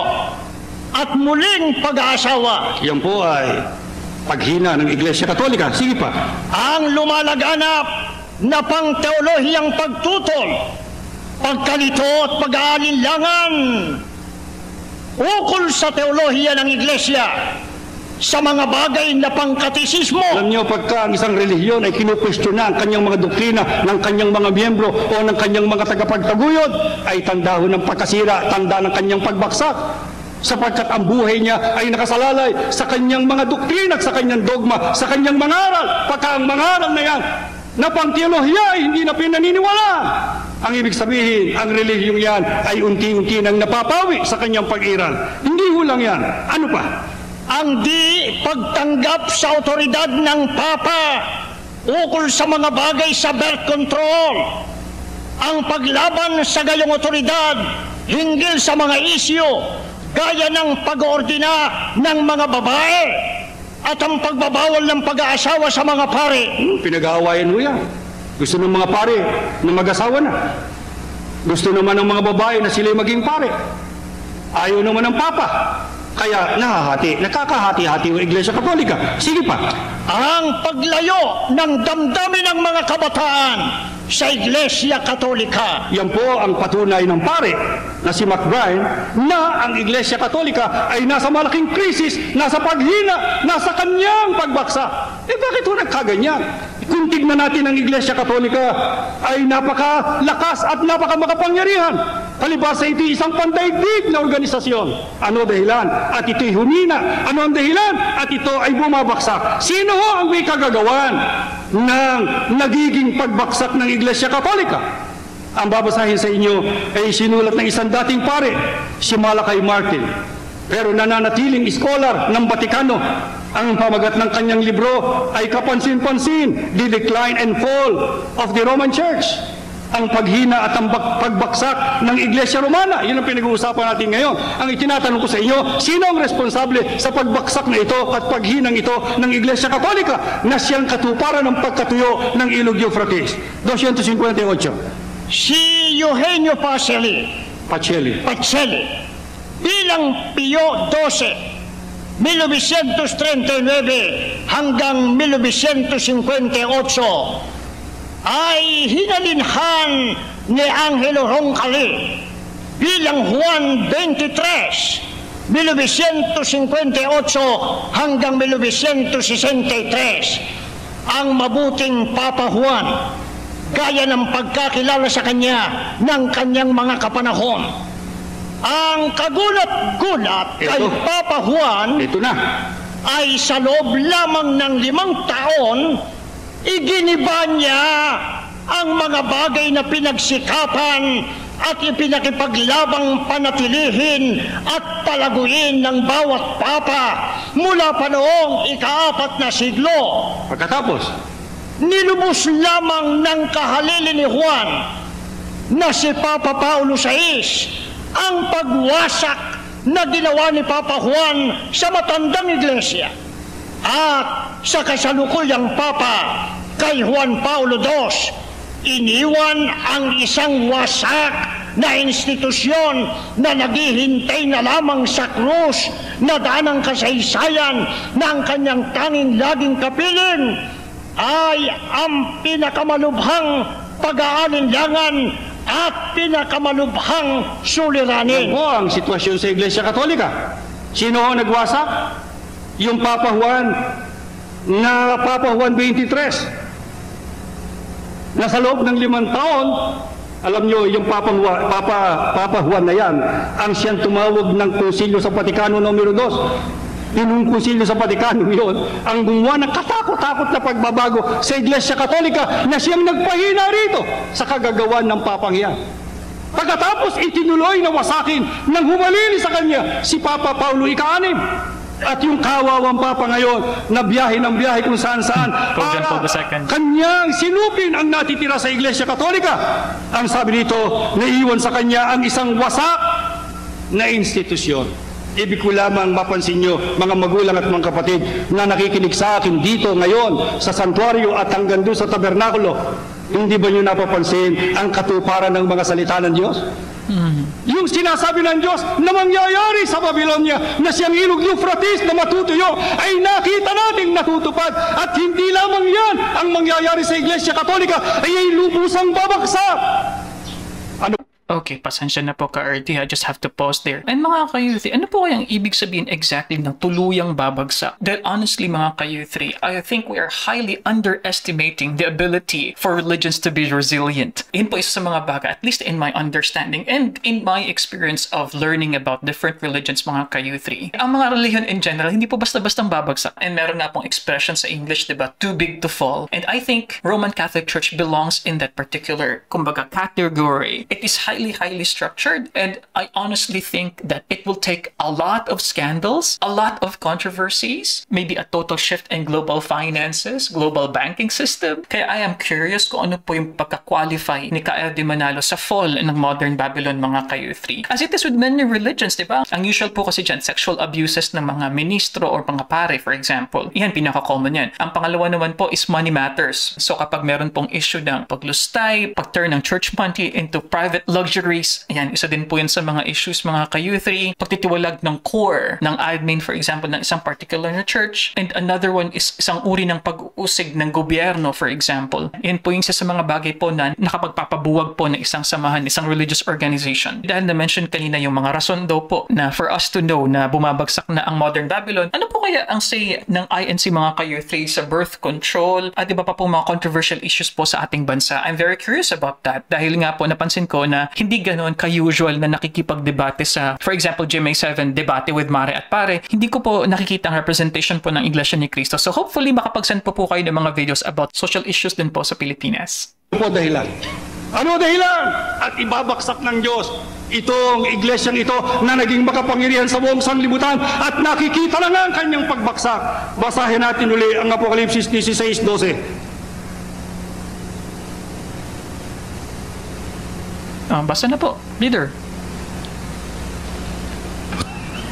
at muling pag-aasawa. Yan po ay paghina ng Iglesia Katolika. Sige pa. Ang lumalaganap na pang-teolohiyang pagtutol, pagkalito at pag-aalinlangan ukol sa teolohiya ng Iglesia sa mga bagay na pangkatisismo. Alam niyo, pagka ang isang relihiyon ay kinukwestiyon ang kanyang mga doktrina ng kanyang mga miyembro o ng kanyang mga tagapagtaguyod, ay tanda ho ng pagkasira, tanda ng kanyang pagbaksak. Sapagkat ang buhay niya ay nakasalalay sa kanyang mga doktrina at sa kanyang dogma, sa kanyang mangaral. Pagka ang mangaral na yan, na pang-teolohiya ay hindi na pinaniniwala. Ang ibig sabihin, ang relihiyong yan ay unti-unti nang napapawi sa kanyang pag-iral. Hindi ho lang yan. Ano pa? Ang di pagtanggap sa otoridad ng Papa ukol sa mga bagay sa birth control, ang paglaban sa gayong otoridad hinggil sa mga isyu gaya ng pag-oordina ng mga babae at ang pagbabawal ng pag-aasawa sa mga pare. Pinag-aawayan mo yan. Gusto ng mga pare na mag-asawa na. Gusto naman ng mga babae na sila'y maging pare. Ayaw naman ng papa. Kaya nakakahati-hati ang Iglesia Katolika. Sige pa. Ang paglayo ng damdamin ng mga kabataan sa Iglesia Katolika. Yan po ang patunay ng pare na si McBride na ang Iglesia Katolika ay nasa malaking krisis, nasa paghina, nasa kanyang pagbaksak. Bakit ho nagkaganyan? Kung tignan natin ang Iglesia Katolika ay napakalakas at napakamakapangyarihan. Palibhasa ito'y isang pandaigdig na organisasyon. Ano dahilan? At ito'y humina. Ano ang dahilan? At ito ay bumabaksak. Sino ho ang may kagagawan ng nagiging pagbaksak ng Iglesia Katolika? Ang babasahin sa inyo ay sinulat ng isang dating pare, si Malachy Martin. Pero nananatiling scholar ng Batikano. Ang pamagat ng kanyang libro ay kapansin-pansin, The Decline and Fall of the Roman Church. Ang paghina at ang pagbaksak ng Iglesia Romana. Yun ang pinag-uusapan natin ngayon. Ang itinatanong ko sa inyo, sino ang responsable sa pagbaksak na ito at paghinang ito ng Iglesia Katolika na siyang katuparan ng pagkatuyo ng Ilog Euphrates? 258. Si Eugenio Pacelli. Bilang Pio XII, 1939 hanggang 1958, ay hinalinhan ni Angelo Roncalli bilang Juan 23, 1958 hanggang 1963, ang mabuting Papa Juan, gaya ng pagkakilala sa kanya ng kanyang mga kapanahon. Ang kagulat-gulat kay Papa Juan Ito na. ay sa loob lamang ng 5 taon, iginiba niya ang mga bagay na pinagsikapan at ipinakipaglabang panatilihin at palaguin ng bawat papa mula pa noong ika-4 na siglo. Pagkatapos, Nilubos lamang ng kahalili ni Juan na si Papa Paulo VI ang pagwasak na ginawa ni Papa Juan sa matandang iglesia. At sa kasalukuyang Papa kay Juan Paulo II, iniwan ang isang wasak na institusyon na naghihintay na lamang sa krus na daan ng kasaysayan na ang kanyang tanging laging kapiling ay ang pinakamalubhang pag-aalinlangan at pinakamalubhang suliranin. yan po ang sitwasyon sa Iglesia Katolika. Sino ho nagwasak? Yung Papa Juan 23. Nasa loob ng 5 taon, alam nyo, yung Papa Juan na yan, ang siyang tumawag ng Konsilyo sa Vaticano numero 2. Yung Konsilyo sa Vaticano yun, ang gumawa ng katakot-takot na pagbabago sa Iglesia Katolika na siyang nagpahina rito sa kagagawan ng Papang yan. Pagkatapos itinuloy na wasakin ng humalili sa kanya si Papa Paulo VI. At yung kawawang Papa ngayon na biyahe ng biyahe kung saan-saan para kanyang sinupin ang natitira sa Iglesia Katolika. Ang sabi dito, naiwan sa kanya ang isang wasak na institusyon. Ibig ko lamang mapansin nyo, mga magulang at mga kapatid, na nakikinig sa akin dito ngayon sa santuario at hanggang doon sa tabernakulo, hindi ba nyo napapansin ang katuparan ng mga salita ng Diyos? Yung sinasabi ng Diyos na mangyayari sa Babylonia na siyang ilog Euphrates na matutuyo ay nakita nating natutupad, at hindi lamang yan ang mangyayari sa Iglesia Katolika ay lubusang babaksak. Okay, pasensya na po ka-RT, I just have to pause there. And mga ka-youth, ano po kayang ibig sabihin exactly ng tuluyang babagsak? Dahil honestly mga ka-youth, I think we are highly underestimating the ability for religions to be resilient. Yun po isa sa mga bagay, at least in my understanding and in my experience of learning about different religions mga ka-youth. Ang mga religion in general, hindi po basta-bastang babagsak. And meron na pong expression sa English, diba? Too big to fall. And I think Roman Catholic Church belongs in that particular, kumbaga, category. It is highly highly, highly structured. And I honestly think that it will take a lot of scandals, a lot of controversies, maybe a total shift in global finances, global banking system. Kaya I am curious kung ano po yung pagka-qualify ni Ka-LD Manalo sa fall ng modern Babylon, mga ka-U3. As it is with many religions, di ba? Ang usual po kasi dyan, sexual abuses ng mga ministro or mga pare, for example. Yan, pinaka-common yan. Ang pangalawa naman po is money matters. So kapag meron pong issue ng paglustay, pag-turn ng church money into private luxuries, yan, isa din po yan sa mga issues, mga ka-U3. Pagtitiwalag ng core ng admin, for example, ng isang particular na church. And another one is isang uri ng pag-uusig ng gobyerno, for example. Yan po yung isa sa mga bagay po na nakapagpapabuwag po ng isang samahan, isang religious organization. Dahil na-mention kanina yung mga rason daw po na for us to know na bumabagsak na ang modern Babylon, ano po kaya ang say ng INC, mga ka-U3, sa birth control at iba pa po mga controversial issues po sa ating bansa? I'm very curious about that dahil nga po napansin ko na hindi ganoon ka-usual na nakikipagdebate sa, for example, GMA7 debate with Mare at Pare. Hindi ko po nakikita ang representation po ng Iglesia ni Cristo. So hopefully makapagsend po kayo ng mga videos about social issues din po sa Pilipinas. Ano po dahilan? Ano dahilan? At ibabaksak ng Diyos itong iglesyang ito na naging makapangyarihan sa buong sanlibutan at nakikita na nga ang kanyang pagbaksak. Basahin natin uli ang Apokalipsis 16:12. Basta na po, leader.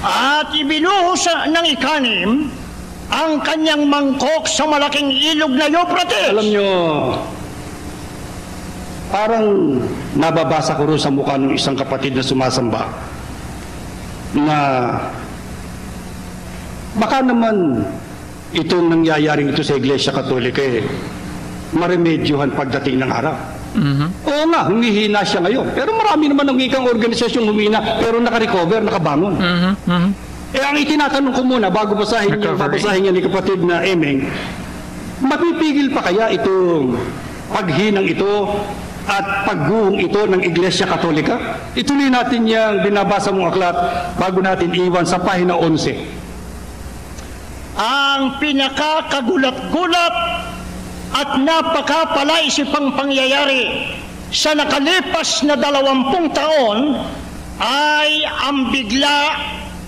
At ibinuhos ng ikanim ang kanyang mangkok sa malaking ilog na Euphrates. Alam nyo, parang nababasa ko rin sa mukha ng isang kapatid na sumasamba na baka naman itong nangyayaring ito sa Iglesia Katolika maremedyohan pagdating ng araw. Oo nga, humihina siya ngayon. Pero marami naman ng ikang organisasyon humina pero nakarecover, nakabangon. Ang itinatanong ko muna bago babasahin niya ni kapatid na Emeng, mapipigil pa kaya itong paghinang ito at pagguhong ito ng Iglesia Katolika? Ituloy natin yung binabasa mong aklat bago natin iwan sa pahina 11. Ang pinakakagulat-gulat at napakapalaisipang pangyayari sa nakalipas na 20 taon ay ang bigla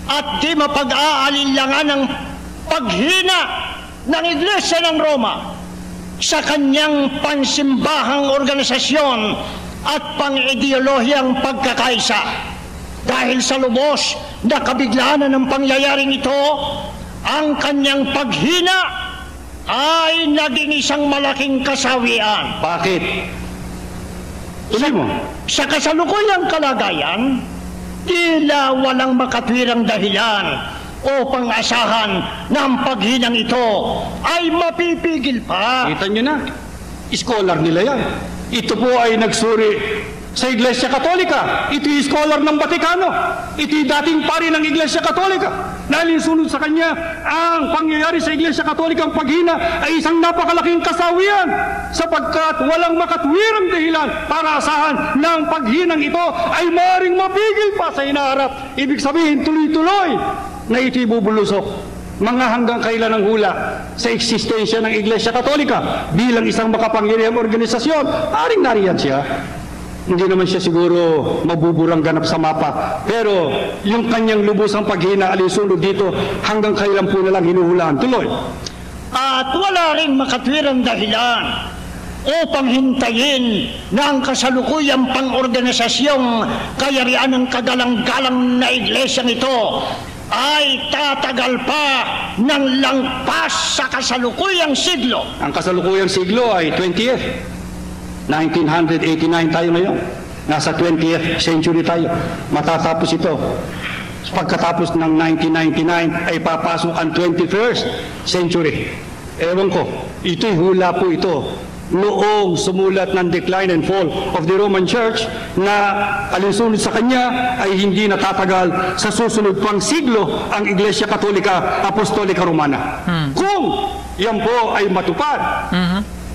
at di mapag-aalinlangan ng paghina ng Iglesia ng Roma sa kanyang pansimbahang organisasyon at pang-ideolohiyang pagkakaisa. Dahil sa lubos na kabiglaan ng pangyayaring ito, ang kanyang paghina ay naging isang malaking kasawian. Bakit? Tuloy mo. Sa kasalukuyang kalagayan, tila walang makatwirang dahilan upang asahan na ang paghinang ito ay mapipigil pa. Kita nyo na, scholar nila yan. Ito po ay nagsuri sa Iglesia Katolika. Ito'y scholar ng Vatikano. Ito'y dating pari ng Iglesia Katolika. Nalinsunod sa kanya ang pangyayari sa Iglesia Katolika, ang paghina ay isang napakalaking kasawian sapagkat walang makatwirang dahilan para asahan na ang paghinang ito ay maaaring mapigil pa sa hinaharap. Ibig sabihin, tuloy-tuloy na ito'y bubulusok. Mga hanggang kailan ang hula sa eksistensya ng Iglesia Katolika bilang isang makapangyarihang organisasyon. Aring nariyan siya. Hindi naman siya siguro mabuburang ganap sa mapa. Pero yung kanyang lubusang paghina alinsunod dito, hanggang kailan po nalang hinuhulaan. Tuloy. At wala rin makatwirang dahilan upang hintayin na ang kasalukuyang pang-organisasyong kayarian ng kagalang-galang na iglesyang ito ay tatagal pa ng langpas sa kasalukuyang siglo. Ang kasalukuyang siglo ay 20th. 1989 tayo ngayon. Nasa 20th century tayo. Matatapos ito. Pagkatapos ng 1999 ay papasok ang 21st century. Ewan ko, ito'y hula po ito. Noong sumulat ng Decline and Fall of the Roman Church na alinsunod sa kanya ay hindi natatagal sa susunod pang siglo ang Iglesia Katolika Apostolika Romana. Kung yan po ay matupad,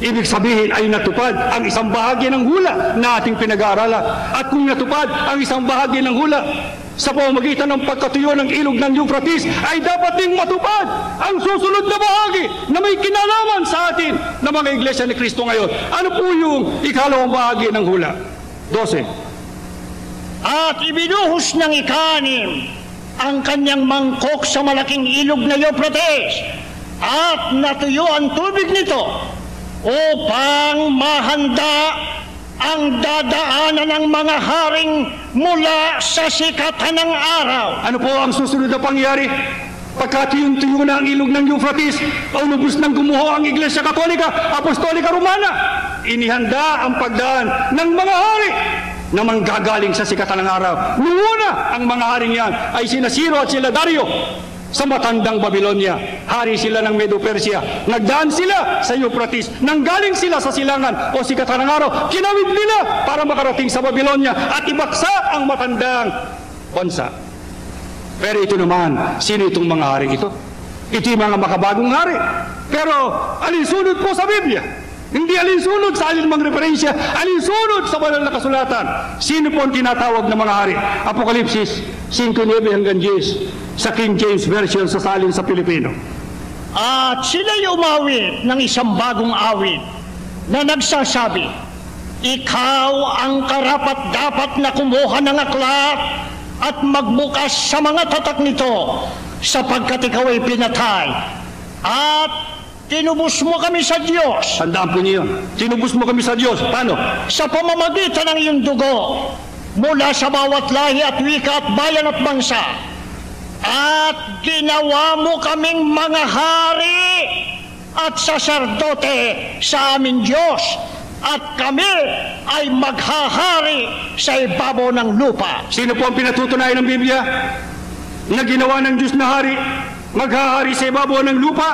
ibig sabihin ay natupad ang isang bahagi ng hula na ating pinag-aaralan. At kung natupad ang isang bahagi ng hula sa pamamagitan ng pagkatuyo ng ilog ng Euphrates, ay dapat ding matupad ang susunod na bahagi na may kinalaman sa atin na mga Iglesia ni Cristo ngayon. Ano po yung ikalawang bahagi ng hula? 12. at ibinuhos ng ika-6 ang kanyang mangkok sa malaking ilog na Euphrates at natuyo ang tubig nito upang mahanda ang dadaanan ng mga haring mula sa sikatan ng araw. Ano po ang susunod na pangyari? Pagkatiyong-tuyo na ang ilog ng Euphrates, paunubos ng gumuho ang Iglesia Katolika, Apostolika Romana, inihanda ang pagdaan ng mga hari na manggagaling sa sikatan ng araw. Noong ang mga haring yan ay sina Ciro at sila Dario sa matandang Babylonia. Hari sila ng Medo-Persia. Nagdaan sila sa Euphrates. Nanggaling sila sa silangan o sikatan ng araw. Kinawid nila para makarating sa Babylonia at ibaksa ang matandang bansa. Pero ito naman, sino itong mga hari ito? Ito yung mga makabagong hari. Pero alinsunod po sa Biblia. Hindi alinsunod sa alinmang referensya, alinsunod sa banal na kasulatan. Sino po ang tinatawag na mga hari? Apokalipsis 5:9 hanggang 10 sa King James Version sa salin sa Pilipino. At sila'y umawit ng isang bagong awit na nagsasabi, ikaw ang karapat-dapat na kumuha ng aklat at magbukas sa mga tatak nito sapagkat ikaw ay pinatay at tinubos mo kami sa Diyos. Tandaan po niyo yun. Tinubos mo kami sa Diyos. Paano? Sa pamamagitan ng iyong dugo mula sa bawat lahi at wika at bayan at bansa. At ginawa mo kaming mga hari at saserdote sa aming Diyos. At kami ay maghahari sa ibabaw ng lupa. Sino po ang pinatutunayan ng Biblia? Na ginawa ng Diyos na hari, maghahari sa ibabaw ng lupa,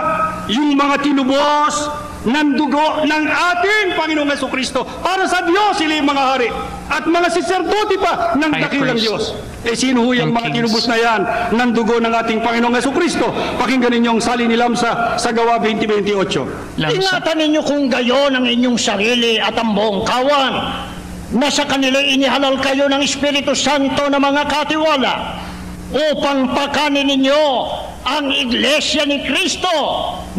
yung mga tinubos ng dugo ng ating Panginoong Jesucristo. Para sa Diyos, sila yung mga hari. At mga saserdote pa ng dakilang Diyos. Eh sino ho yung mga tinubos na yan ng dugo ng ating Panginoong Jesucristo? Pakinggan ninyo ang salin ni Lamsa sa Gawa 20:28. Ingatan ninyo kung gayon ang inyong sarili at ang buong kawan na sa kanila inihalal kayo ng Espiritu Santo na mga katiwala upang pakanin ninyo ang Iglesia ni Kristo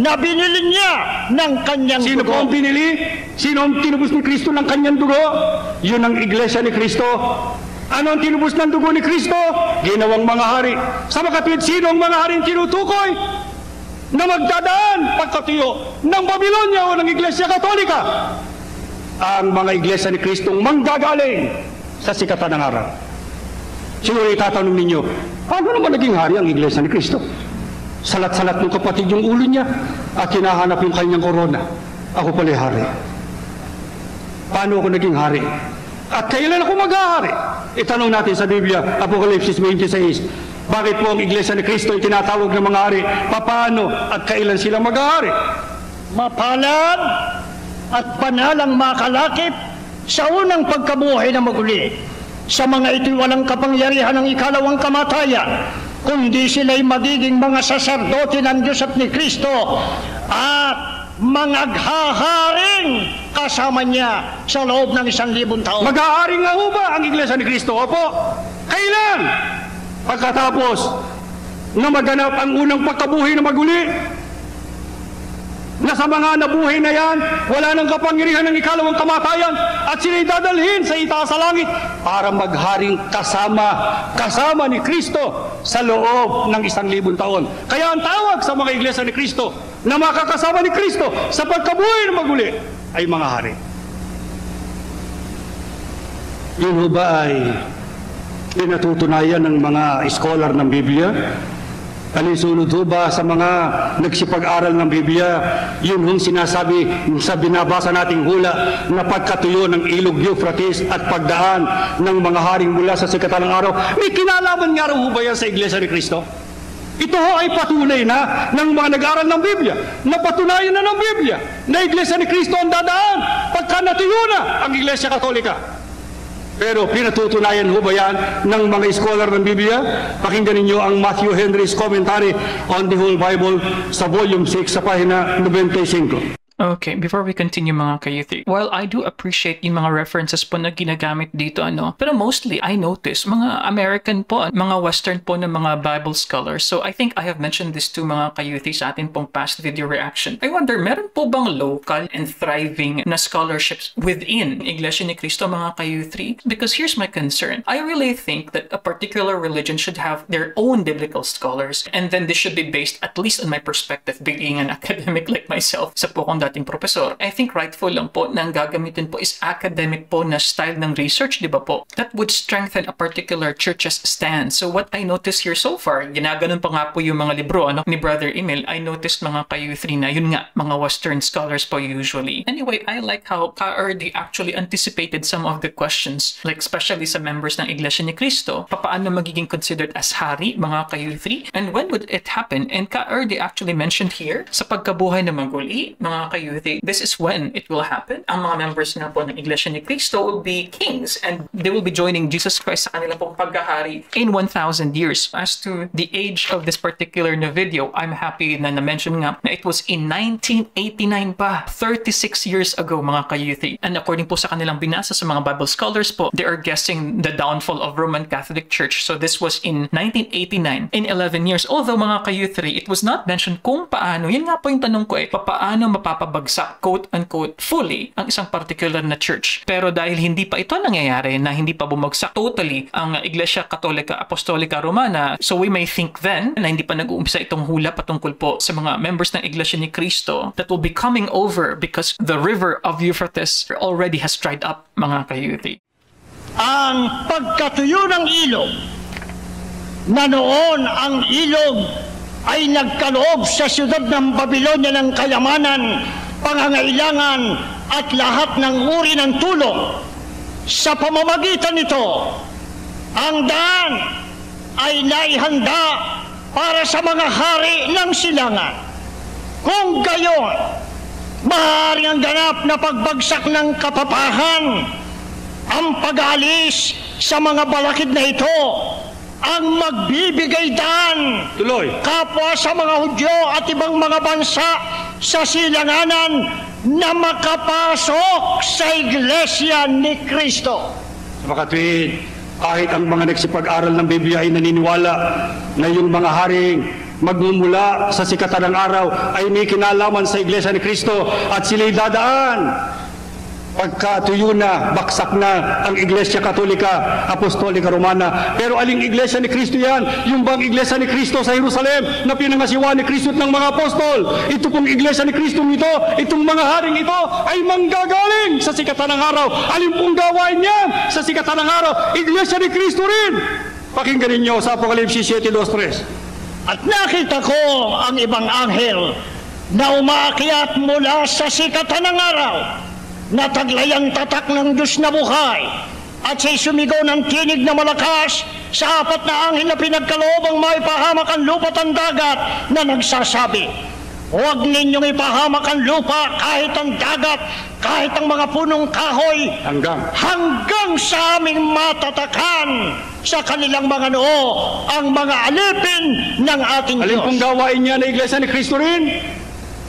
na binili niya ng kanyang Sino dugo. po ang binili? Sino ang tinubos ni Kristo ng kanyang dugo? Yun ang Iglesia ni Kristo. Ano ang tinubos ng dugo ni Kristo? Ginawang mga hari. Sa makatwid, sino ang mga hari tinutukoy na magdadaan pagkatuyo ng Babylonia o ng Iglesia Katolika? Ang mga Iglesia ni Kristo manggagaling sa sikatan ng araw. Siguro itatanong ninyo, paano naman naging hari ang Iglesia ni Kristo? Salat-salat ng kapatid yung ulo niya at hinahanap yung kanyang korona. Ako pala hari. Paano ako naging hari? At kailan ako maghahari? Itanong natin sa Biblia, Apokalipsis 26. Bakit po ang Iglesia ni Kristo ay tinatawag ng mga hari? Paano at kailan sila maghahari? Mapalad at panalang makalakip sa unang pagkabuhay na maguli. Sa mga ito'y walang kapangyarihan ng ikalawang kamatayan, kundi sila'y magiging mga saserdote ng Diyos at ni Kristo at mangaghaharing kasama niya sa loob ng 1,000 taon. Maghahari nga ho ba ang Iglesia ni Kristo? Opo. Kailan? Pagkatapos na maganap ang unang pagkabuhay na maguli, na sa mga nabuhay na yan, wala nang kapangyarihan ng ikalawang kamatayan at sila'y dadalhin sa itaas sa langit para magharing kasama ni Kristo sa loob ng 1,000 taon. Kaya ang tawag sa mga Iglesia ni Kristo na makakasama ni Kristo sa pagkabuhay na maguli ay mga hari. Yun ho ba ay pinatutunayan ng mga scholar ng Biblia? Alinsunod ho ba sa mga nagsipag-aral ng Biblia, yun hong sinasabi sa binabasa nating hula na pagkatuyo ng ilog Euphrates at pagdaan ng mga haring mula sa sikatan ng araw? May kinalaman nga ho ba yan sa Iglesia ni Kristo? Ito ho ay patunay na ng mga nag-aral ng Biblia, na patunayan na ng Biblia na Iglesia ni Kristo ang dadaan pagka natuyo na ang Iglesia Katolika. Pero pinatutunayan ho ba yan ng mga scholar ng Biblia? Pakinggan ninyo ang Matthew Henry's Commentary on the Whole Bible sa volume 6 sa pahina 95. Okay, before we continue mga ka-youth, while I do appreciate yung mga references po na ginagamit dito, pero mostly I notice mga American po, mga Western po na mga Bible scholars. So I think I have mentioned this to mga ka-youth sa atin pong past video reaction. I wonder, meron po bang local and thriving na scholarships within Iglesia ni Cristo mga ka-youth? Because here's my concern. I really think that a particular religion should have their own biblical scholars, and then this should be based, at least on my perspective, being an academic like myself, sa po kong dating professor. I think rightful lang po na ang gagamitin po is academic po na style ng research, di ba po? That would strengthen a particular church's stand. So what I noticed here so far, ginaganon pa nga po yung mga libro ni Brother Emil, I noticed mga ka-youth na yun nga, mga Western scholars po usually. Anyway, I like how KRD actually anticipated some of the questions, like especially sa members ng Iglesia ni Cristo, paano magiging considered as hari, mga ka-youth, and when would it happen? And KRD actually mentioned here, sa pagkabuhay ng maguli, mga ka-youth, this is when it will happen. Ang mga members nga po ng Iglesia ni Cristo will be kings, and they will be joining Jesus Christ sa kanilang pong paghahari in 1,000 years. As to the age of this particular na video, I'm happy na na-mention nga na it was in 1989 pa, 36 years ago mga ka-youth. And according po sa kanilang binasa sa mga Bible scholars po, they are guessing the downfall of Roman Catholic Church. So this was in 1989, in 11 years. Although mga ka-youth, it was not mentioned kung paano, yun nga po yung tanong ko paano mapapabagsak, quote-unquote, fully ang isang particular na church. Pero dahil hindi pa ito nangyayari, na hindi pa bumagsak totally ang Iglesia Katolika Apostolika Romana, so we may think then na hindi pa nag-uumpisa itong hula patungkol po sa mga members ng Iglesia ni Cristo that will be coming over because the river of Euphrates already has dried up, mga ka-youth. Ang pagkatuyo ng ilog, na noon ang ilog ay nagkaloob sa siyudad ng Babylonia ng kayamanan, pangangailangan at lahat ng uri ng tulong. Sa pamamagitan nito, ang daan ay naihanda para sa mga hari ng silangan. Kung gayon, maaaring ang ganap na pagbagsak ng kapapahan, ang pag-alis sa mga balakid na ito, ang magbibigay daan kapwa sa mga Hudyo at ibang mga bansa sa silanganan na makapasok sa Iglesia ni Cristo. Sa makatwid, kahit ang mga nagsipag-aral ng Biblia ay naniniwala na yung mga haring magmumula sa sikatan ng araw ay may kinalaman sa Iglesia ni Cristo at sila'y dadaan pagkatuyo na, baksak na ang Iglesia Katolika Apostolika Romana. Pero aling Iglesia ni Cristo yan? Yung bang Iglesia ni Cristo sa Jerusalem na pinangasiwa ni Cristo at ng mga apostol? Ito pong Iglesia ni Cristo ito, itong mga haring ito ay manggagaling sa sikatan ng araw. Alin pong gawain niyan sa sikatan ng araw? Iglesia ni Cristo rin. Pakinggan ninyo sa Apokalipsis 7:2-3. At nakita ko ang ibang anghel na umaakyat mula sa sikatan ng araw, nataglay ang tatak ng Diyos na buhay, at siya'y sumigaw ng tinig na malakas sa apat na anghel na pinagkaloob ang maipahamak ang lupa at ang dagat, na nagsasabi, huwag ninyong ipahamak ang lupa, kahit ang dagat, kahit ang mga punong kahoy, hanggang sa aming matatakan sa kanilang mga noo ang mga alipin ng ating Diyos. Alin pong gawain niya na Iglesia ni Cristo rin?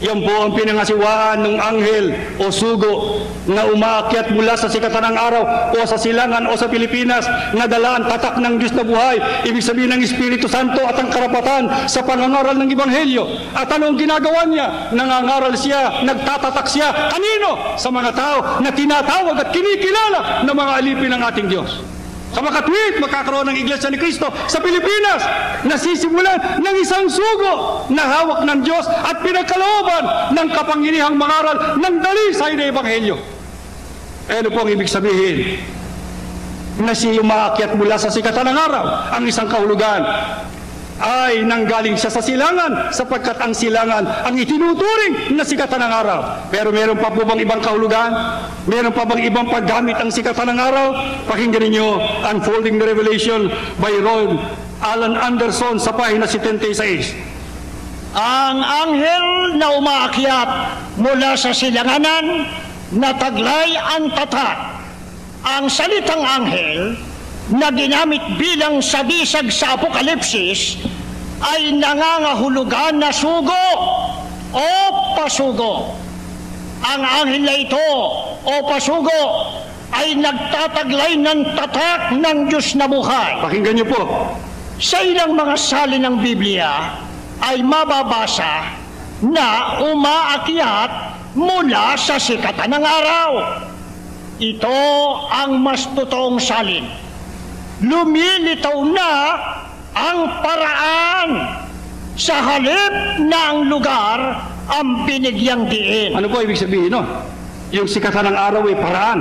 Yan po ang pinangasiwaan ng anghel o sugo na umaakyat mula sa sikatan ng araw o sa silangan o sa Pilipinas, na dalaan tatak ng Diyos na buhay, ibig sabihin ng Espiritu Santo at ang karapatan sa pangangaral ng Ebanghelyo. At anong ginagawa niya? Nangangaral siya, nagtatatak siya. Kanino? Sa mga tao na tinatawag at kinikilala ng mga alipin ng ating Diyos. Sa makatwid, magkakaroon ng Iglesia ni Cristo sa Pilipinas, nasisimulan ng isang sugo na hawak ng Diyos at pinagkalooban ng kapangyarihang mangaral ng dalisay na Ebanghelyo. Ano po ang ibig sabihin? Na siya umaakyat mula sa sikatan ng araw, ang isang kahulugan ay nanggaling siya sa silangan, sapagkat ang silangan ang itinuturing na sikatan ng araw. Pero meron pa po bang ibang kahulugan? Meron pa bang ibang paggamit ang sikatan ng araw? Pakinggan ninyo Unfolding the Revelation by Ron Alan Anderson sa pahina 76. Ang anghel na umaakyat mula sa silanganan, nataglay ang tatak. Ang salitang anghel na ginamit bilang sabisag sa Apokalipsis ay nangangahulugan na sugo o pasugo. ang anghel na ito o pasugo ay nagtataglay ng tatak ng Diyos na buhay. Pakinggan niyo po. Sa ilang mga salin ng Biblia ay mababasa na umaakyat mula sa sikatan ng araw. Ito ang mas totoong salin. Lumilitaw na ang paraan sa halip na ang lugar ang binigyang diin. Ano po ibig sabihin, no? Yung sikatan ng araw ay paraan.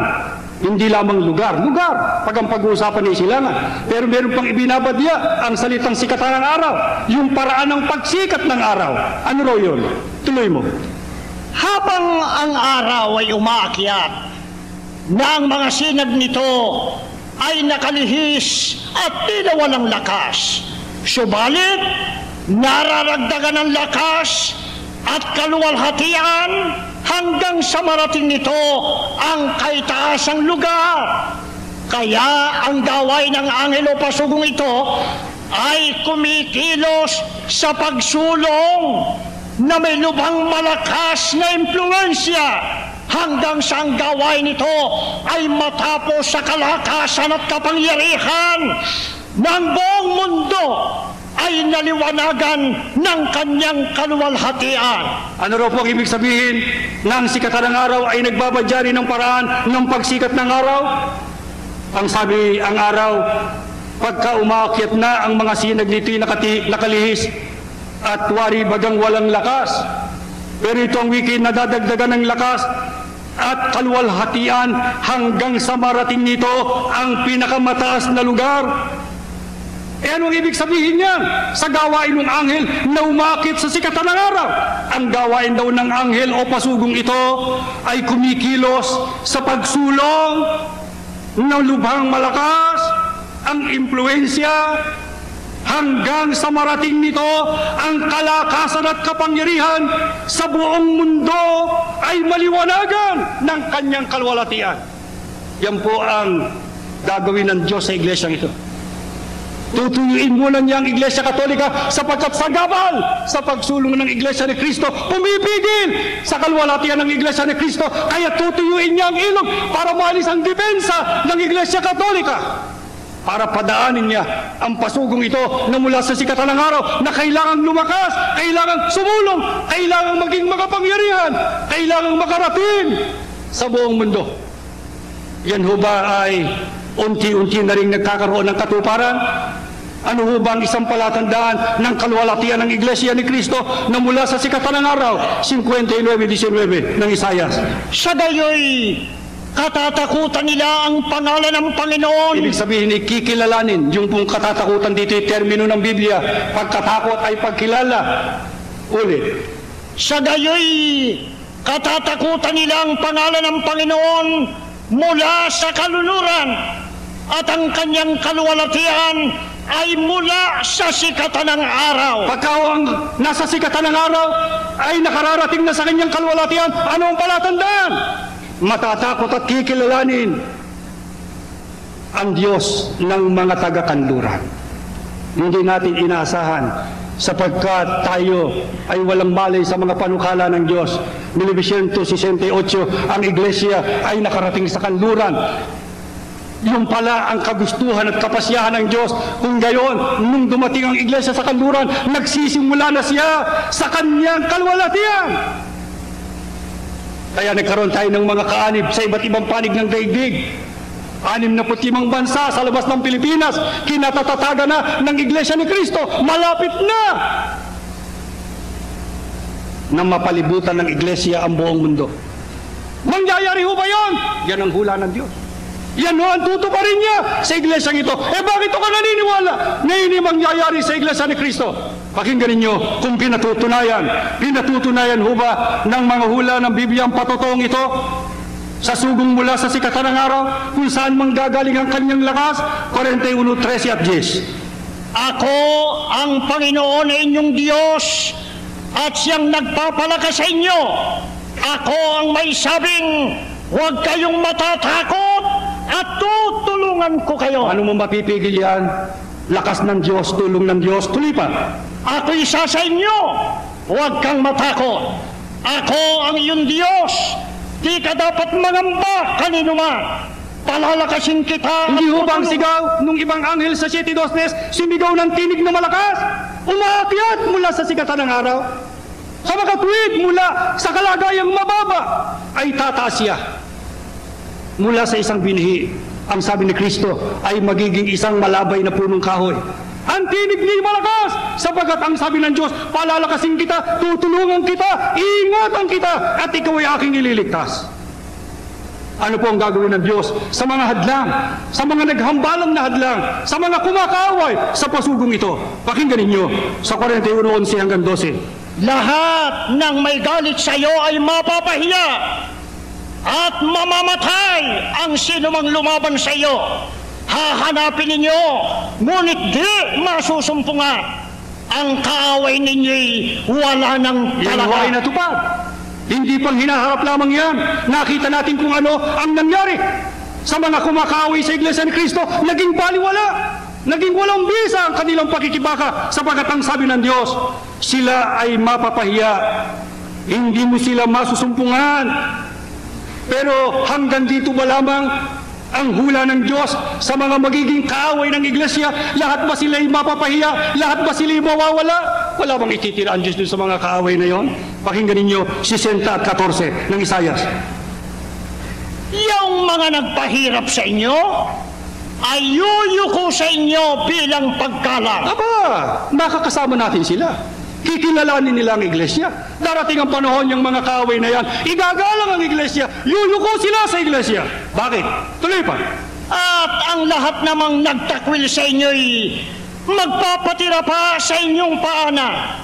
Hindi lamang lugar. Lugar, pag ang pag-uusapan ay silangan. Pero meron pang ibinabadya ang salitang sikatan ng araw. Yung paraan ng pagsikat ng araw. Ano raw yun? Tuloy mo. Habang ang araw ay umaakyat, na ang mga sinag nito ay nakalihis at tila walang lakas. Subalit, nararagdagan ng lakas at kaluwalhatian hanggang sa marating nito ang kaitaasang lugar. Kaya ang gawain ng anghel o pasugong ito ay kumikilos sa pagsulong na may lubhang malakas na impluensya hanggang sa ang gawain nito ay matapos sa kalakasan at kapangyarihan ng buong mundo ay naliwanagan ng kanyang kaluwalhatian. Ano raw po ang ibig sabihin ng sikatan ng araw ay nagbabadya rin ng paraan ng pagsikat ng araw? Ang sabi, ang araw, pagka umaakyat na ang mga sinag nito'y nakalihis at wari bagang walang lakas. Pero ito ang wiki nadadagdagan ng lakas at kaluwalhatian hanggang sa marating nito ang pinakamataas na lugar. Eh anong ibig sabihin niyan? Sa gawain ng anghel na umakit sa sikatan ng araw. Ang gawain daw ng anghel o pasugong ito ay kumikilos sa pagsulong ng lubhang malakas, ang impluensya, hanggang sa marating nito ang kalakasan at kapangyarihan sa buong mundo ay maliwanagan ng kanyang kaluwalhatian. Yan po ang gagawin ng Diyos sa iglesyang ito. Tutuyuin muna niya ang Iglesia Katolika sapagkat sagabal sa pagsulong ng Iglesia ni Cristo, pumipigil sa kaluwalhatian ng Iglesia ni Cristo, kaya tutuyuin niya ang ilog para maalis ang depensa ng Iglesia Katolika. Para padaanin niya ang pasugong ito na mula sa sikatan ng araw na kailangang lumakas, kailangang sumulong, kailangang maging makapangyarihan, kailangang makarating sa buong mundo. Yan ho ba ay unti-unti na rin nagkakaroon ng katuparan? Ano ho ba ang isang palatandaan ng kaluwalhatian ng Iglesia ni Cristo na mula sa sikatan ng araw? 59:19 ng Isayas. Sa gayoy, katatakutan nila ang pangalan ng Panginoon. Ibig sabihin, ikikilalanin. Yung pong katatakutan dito yung termino ng Biblia. Pagkatakot ay pagkilala. Ulit. Sa gayoy, katatakutan nila ang pangalan ng Panginoon mula sa kaluluran at ang kanyang kaluwalhatian ay mula sa sikatan ng araw. Pagka ang nasa sikatan ng araw ay nakararating na sa kanyang kaluwalhatian, ano ang palatandaan? Matatakot at kikilalanin ang Diyos ng mga taga-kanluran. Hindi natin inaasahan sapagkat tayo ay walang malay sa mga panukala ng Diyos. 1968, ang Iglesia ay nakarating sa kanluran. Yung pala ang kagustuhan at kapasyahan ng Diyos. Kung gayon, nung dumating ang Iglesia sa kanluran, nagsisimula na siya sa kanyang kaluwalhatian. Kaya nagkaroon tayo ng mga kaanib sa iba't ibang panig ng daigdig. 65 bansa sa labas ng Pilipinas, kinatatataga na ng Iglesia ni Cristo. Malapit na mapalibutan ng Iglesia ang buong mundo. Mangyayari ho ba yun? Yan ang hula ng Diyos. Yan ho ang tutuparin niya sa iglesyang ito. Eh bakit ka naniniwala na hindi mangyayari sa iglesia ni Cristo? Pakinggan ninyo kung pinatutunayan. Pinatutunayan ho ba ng mga hula ng Biblia ang patotoong ito? Sa sugong mula sa sikatan ng araw, kung saan manggagaling ang kanyang lakas? 41:13 at 10. Ako ang Panginoon na inyong Diyos at siyang nagpapalakas sa inyo. Ako ang may sabing, huwag kayong matatakot at tutulungan ko kayo. Ano mo mapipigil yan? Lakas ng Diyos, tulong ng Diyos, tuloy pa. Ako isa sa inyo, huwag kang matakot. Ako ang iyong Diyos di ka dapat mangamba kanino man. Palalakasin kita. Hindi ho ba ang sigaw nung ibang anghel sa 7:2 sumigaw ng tinig na malakas? Umaakyat mula sa sikatan ng araw. Sa makatuwid mula sa kalagayang mababa ay tataas siya. Mula sa isang binhi, ang sabi ni Kristo ay magiging isang malabay na punong kahoy. Ang tinig ni malakas, sapagat ang sabi ng Diyos, palalakasin kita, tutulungan kita, ingatan kita, at ikaw ay aking ililigtas. Ano po ang gagawin ng Diyos sa mga hadlang, sa mga naghambalang na hadlang, sa mga kumakaaway sa pasugong ito? Pakinggan ninyo sa 41:11 hanggang 12. Lahat ng may galit sa iyo ay mapapahiya at mamamatay ang sinumang lumaban sa iyo. Hahanapin ninyo, ngunit di masusumpungan. Ang kaaway ninyo'y wala nang Yan talaga. ay natupad. Hindi pang hinaharap lamang yan. Nakita natin kung ano ang nangyari. Sa mga kumakaaway sa Iglesia ni Cristo, naging baliwala. Naging walang bisa ang kanilang pakikibaka sapagat ang sabi ng Diyos, sila ay mapapahiya. Hindi mo sila masusumpungan. Pero hanggang dito ba lamang ang hula ng Diyos sa mga magiging kaaway ng Iglesia? Lahat ba sila ay mapapahiya? Lahat ba sila ay mawawala? Wala bang ititira ang Diyos dun sa mga kaaway na yon? Pakinggan ninyo 60:14 ng Isaias. Yung mga nagpahirap sa inyo ay yuyuko sa inyo bilang pagkalang. Aba, makakasama natin sila. Kikilalanin nila ang Iglesia. Darating ang panahon yung mga kaaway na yan, igagalang ang Iglesia, yuyuko sila sa Iglesia. Bakit? Tuloy pa. At ang lahat namang nagtakwil sa inyo'y magpapatira pa sa inyong paanan.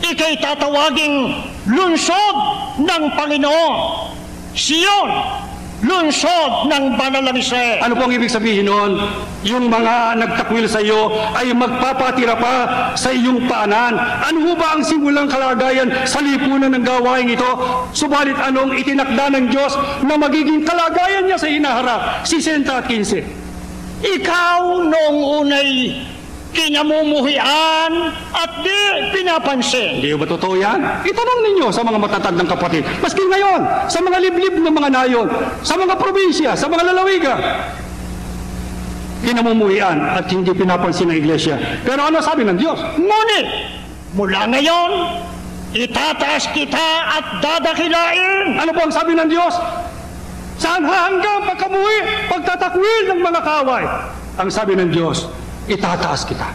Ika'y tatawaging lungsod ng Panginoon, Siyon, lungsod ng Banal na Israel. Ano pong ibig sabihin noon? Yung mga nagtakwil sa iyo ay magpapatira pa sa iyong paanan. Ano ho ba ang simulang kalagayan sa lipunan ng gawain ito? Subalit anong itinakda ng Diyos na magiging kalagayan niya sa hinaharap? 60:15. Ikaw noong unay kinamumuhian at di pinapansin. Hindi ba totoo yan? Itanong ninyo sa mga matatandang kapatid. Maski ngayon, sa mga liblib ng mga nayon, sa mga probinsya, sa mga lalawigan, kinamumuhian at hindi pinapansin ng Iglesia. Pero ano sabi ng Diyos? Ngunit, mula ngayon, itataas kita at dadakilain. Ano po ang sabi ng Diyos? Saan hanggang pagkamuhi, pagtatakwil ng mga kaaway? Ang sabi ng Diyos, itataas kita.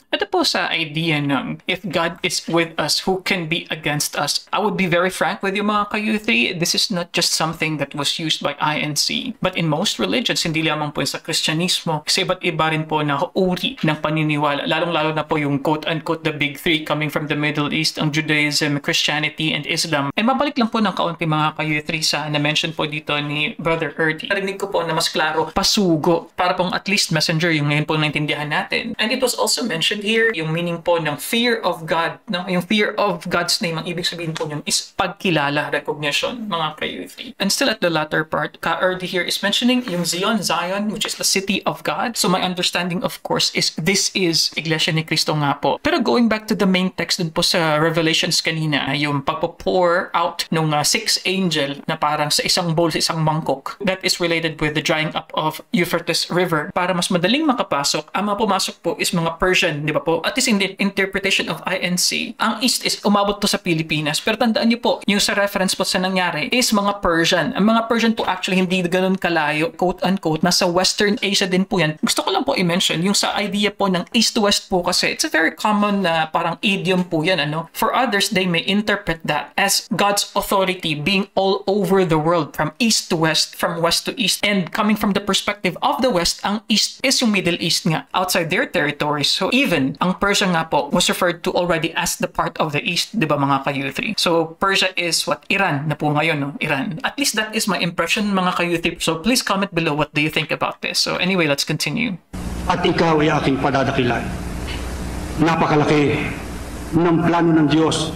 Ito po sa idea ng if God is with us, who can be against us? I would be very frank with you mga ka-U3, this is not just something that was used by INC. But in most religions, hindi lamang po sa Kristyanismo, kasi iba't iba rin po na uri ng paniniwala. Lalong-lalo na po yung quote-unquote the big three coming from the Middle East, ang Judaism, Christianity, and Islam. And mabalik lang po ng kaunti mga ka-U3 sa na-mention po dito ni Brother Erdi. Narinig ko po na mas klaro, pasugo, para pong at least messenger yung ngayon po naintindihan natin. And it was also mentioned here, yung meaning po ng fear of God, no? Yung fear of God's name, ang ibig sabihin po niyan is pagkilala, recognition, mga ka-U3. And still at the latter part, Ka-Erdi here is mentioning yung Zion, which is the city of God. So my understanding, of course, is this is Iglesia ni Cristo nga po. Pero going back to the main text dun po sa Revelations kanina, yung pagpo-pour out nung 6 angel na parang sa isang bowl, sa isang mangkok, that is related with the drying up of Euphrates River. Para mas madaling makapasok, ang mga pumasok po is mga Persian, di ba po? At least in the interpretation of INC, ang East is umabot to sa Pilipinas. Pero tandaan niyo po, yung sa reference po sa nangyari is mga Persian. Ang mga Persian po actually hindi ganun kalayo, quote-unquote, nasa Western Asia din po yan. Gusto ko lang po i-mention, yung sa idea po ng East to West po kasi, it's a very common na parang idiom po yan, ano? For others, they may interpret that as God's authority being all over the world, from East to West, from West to East. And coming from the perspective of the West, ang East is yung Middle East nga, outside their territories. So even, ang Persia nga po was referred to already as the part of the East, di ba mga ka-U3? So Persia is what? Iran na po ngayon, no? Iran. At least that is my impression mga ka-U3. So please comment below what do you think about this. So anyway, let's continue. At ikaw ay aking padadakilan. Napakalaki ng plano ng Diyos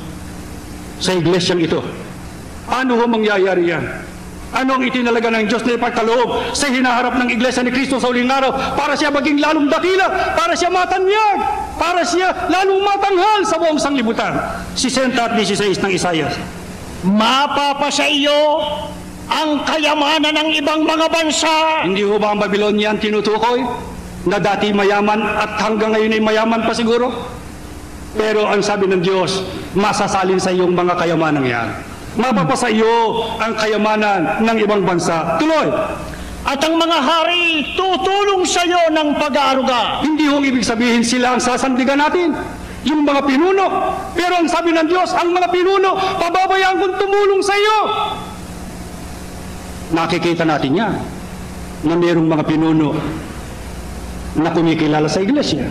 sa iglesyang ito. Ano ho mangyayari yan? Ano ang itinalaga ng Diyos na ipagkaloob sa hinaharap ng Iglesia ni Cristo sa huling araw para siya maging lalong dakila, para siya matanyag, para siya lalong matanghal sa buong sanglibutan? 60:16 ng Isaias. Mapapasa iyo ang kayamanan ng ibang mga bansa. Hindi ho ba ang Babylonia ang tinutukoy? Na dati mayaman at hanggang ngayon ay mayaman pa siguro? Pero ang sabi ng Diyos, masasalin sa iyong mga kayamanang yan. Mapapasa iyo ang kayamanan ng ibang bansa. Tuloy! At ang mga hari tutulong sa iyo ng pag-aaruga. Hindi ho ibig sabihin sila ang sasandigan natin. Yung mga pinuno. Pero ang sabi ng Diyos, ang mga pinuno, pababayaan kong tumulong sa iyo. Nakikita natin yan na mayroong mga pinuno na kumikilala sa iglesia.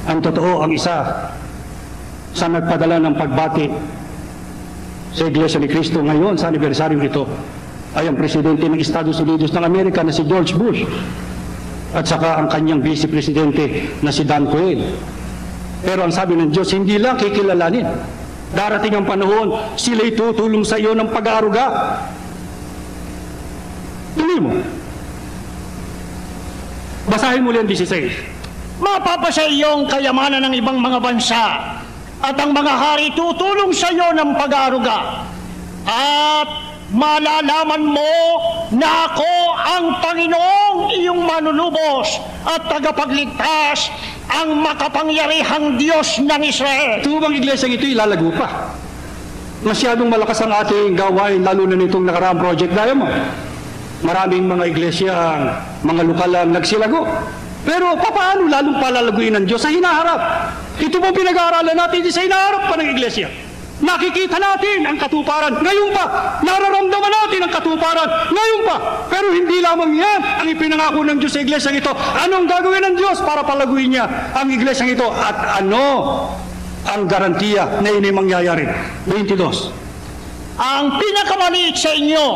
Ang totoo, ang isa sa nagpadala ng pagbati sa Iglesia ni Cristo ngayon sa anibersaryo ito ay ang presidente ng Estados Unidos ng Amerika na si George Bush at saka ang kanyang vice-presidente na si Dan Quayle. Pero ang sabi ng Diyos, hindi lang kikilalanin. Darating ang panahon, sila'y tutulong sa iyo ng pag-aaruga. Tuloy mo. Basahin mo lang 16. Mapapasa iyong kayamanan ng ibang mga bansa, at ang mga hari tutulong sa iyo ng pag-aaruga. At malalaman mo na ako ang Panginoong iyong manunubos at tagapagligtas, ang makapangyarihang Diyos ng Israel. Ito bang iglesia ito ilalago pa? Masyadong malakas ang ating gawain, lalo na nitong nakaraang Project Diamond. Maraming mga iglesia ang mga lokal ang nagsilago. Pero paano lalong palalaguin ng Diyos sa hinaharap? Ito pong pinag-aaralan natin sa hinaharap pa ng iglesia. Nakikita natin ang katuparan. Ngayon pa, nararamdaman natin ang katuparan. Ngayon pa. Pero hindi lamang yan ang ipinangako ng Diyos sa iglesia ito. Anong gagawin ng Diyos para palaguin niya ang iglesia ito? At ano ang garantiya na yun ay mangyayari? 22. Ang pinakamaliit sa inyo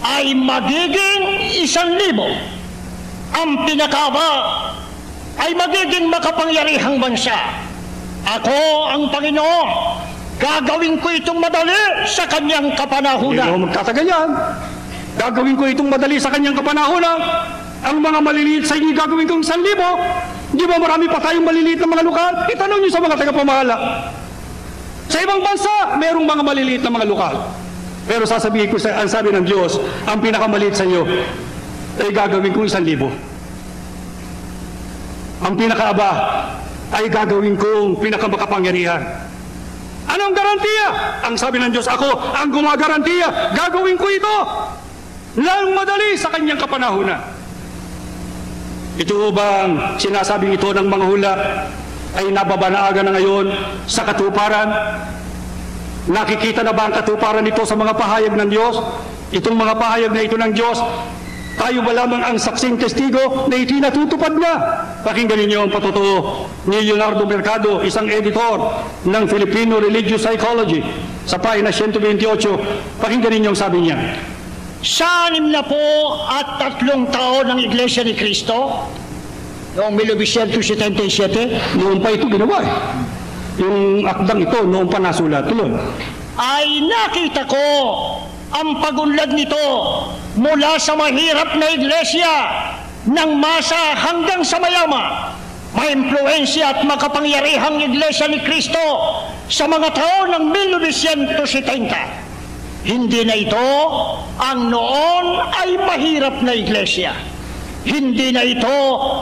ay magiging 1,000. Ang pinakaba ay magiging makapangyarihang bansa. Ako ang Panginoon. Gagawin ko itong madali sa kanyang Hindi kapanahunan. mo magtatagal yan. Gagawin ko itong madali sa kanyang kapanahunan. Ang mga maliliit sa inyo gagawin kong 1,000. Di ba marami pa tayong maliliit na mga lokal? Itanong nyo sa mga tagapamahala. Sa ibang bansa, merong mga maliliit na mga lokal. Pero sasabihin ko ang sabi ng Diyos, ang pinakamaliit sa inyo ay gagawin kong 1,000. Ang pinakaaba ay gagawin kong pinakamakapangyarihan. Anong garantiya? Ang sabi ng Diyos, ako ang gumagarantiya. Gagawin ko ito lalong madali sa kanyang kapanahunan. Ito bang sinasabing ito ng mga hula ay nababanaaga na ngayon sa katuparan? Nakikita na ba ang katuparan nito sa mga pahayag ng Diyos? Itong mga pahayag na ito ng Diyos, tayo ba lamang ang saksing testigo na ito'y natutupad na? Pakinggan ninyo ang patotoo ni Leonardo Mercado, isang editor ng Filipino Religious Psychology sa pahina 128. Pakinggan ninyo ang sabi niya. Sa 63 taon ng Iglesia ni Cristo, noong 1977, Noon pa ito ginawa eh. Yung akdang ito, noon pa nasulat. Tuloy. ay nakita ko ang pagunlad nito mula sa mahirap na iglesia ng masa hanggang sa mayaman. Maimpluwensya at makapangyarihang iglesia ni Cristo sa mga taon ng 1970. Hindi na ito ang noon ay mahirap na iglesia. Hindi na ito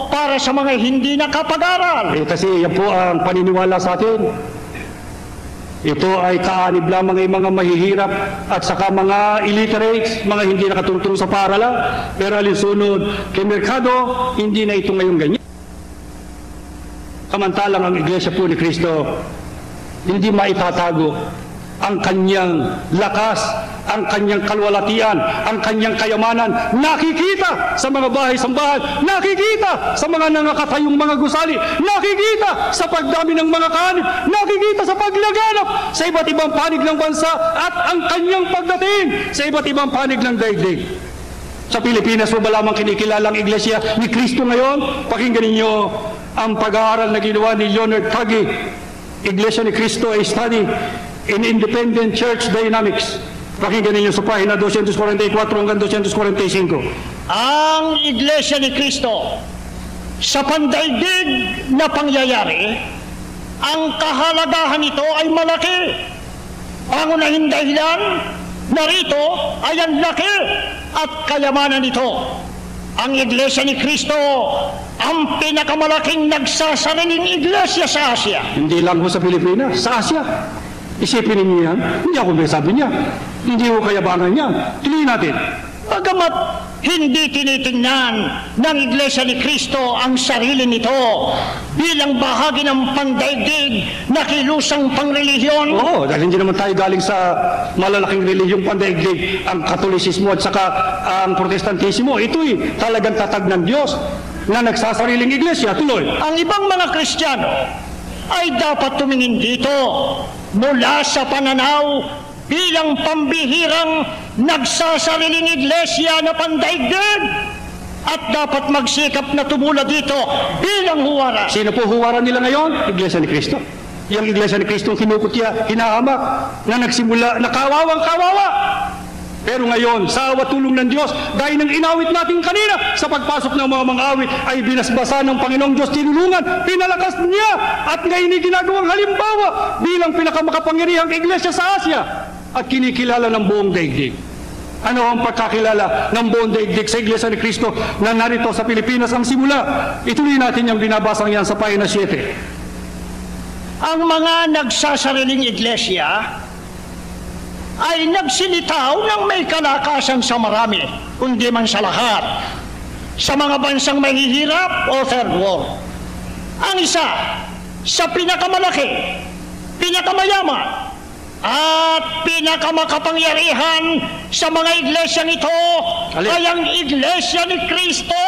para sa mga hindi nakapag-aral. Kasi yan po ang paniniwala sa atin. Ito ay kaanib lamang ay mga mahihirap at saka mga illiterates, mga hindi nakatuturo sa paaralan. Pero alinsunod kay Mercado, hindi na ito ngayon ganyan. Samantalang ang Iglesia po ni Cristo, hindi maitatago ang kanyang lakas, ang kanyang kalwalatian, ang kanyang kayamanan, nakikita sa mga bahay-sambahan, nakikita sa mga nangakatayong mga gusali, nakikita sa pagdami ng mga kaanib, nakikita sa paglaganap sa iba't ibang panig ng bansa at ang kanyang pagdating sa iba't ibang panig ng daigdig. Sa Pilipinas mo ba lamang kinikilala ang Iglesia ni Cristo ngayon? Pakinggan ninyo ang pag-aaral na ginawa ni Leonard Taggi, Iglesia ni Cristo, a study in independent church dynamics. Pakinggan ninyo sa pahina 244 hanggang 245. Ang Iglesia ni Cristo sa pandaigdig na pangyayari, ang kahalagahan nito ay malaki. Pangunahing dahilan, Narito ay ang laki at kayamanan nito. Ang Iglesia ni Cristo, ang pinakamalaking nagsasariling iglesia sa Asia. Hindi lang ho sa Pilipinas, sa Asia. Isipin ninyo yan. Hindi ako may sabi niya. Hindi ho kayabangan niya. Tingnan natin. Bagamat hindi tinitingnan ng Iglesia ni Cristo ang sarili nito bilang bahagi ng pandaigdig na kilusang pangrelihiyon. Oo, dahil hindi naman tayo galing sa malalaking relihiyong pandaigdig, ang Katolisismo at saka ang Protestantismo. Ito'y talagang tatag ng Diyos na nagsasariling iglesia. Tuloy. Ang ibang mga Kristiyano ay dapat tumingin dito mula sa pananaw bilang pambihirang nagsasariling iglesia na pandaigdig at dapat magsikap na tumula dito bilang huwara. Sino po huwaran nila ngayon? Iglesia ni Cristo. Yung Iglesia ni Cristo kinukutya, hinahamak, na nagsimula, na kawawang-kawawa. Pero ngayon, sa awa tulong ng Diyos, dahil ng inawit natin kanina, sa pagpasok ng mga awit ay binasbasa ng Panginoong Diyos, tinulungan, pinalakas niya, at ngayon ay ginagawang halimbawa bilang pinakamakapangyarihang iglesia sa Asia at kinikilala ng buong daigdig. Ano ang pagkakilala ng buong daigdig sa Iglesia ni Cristo na narito sa Pilipinas ang simula? Ituloy natin yung binabasang yan sa pahina 7. Ang mga nagsasariling iglesia ay nagsilitaw ng may kalakasan sa marami, kundi man sa lahat, sa mga bansang mahihirap o third world. Ang isa sa pinakamalaki, pinakamayaman, at pinakamakapangyarihan sa mga iglesyang ito ay ang Iglesia ni Cristo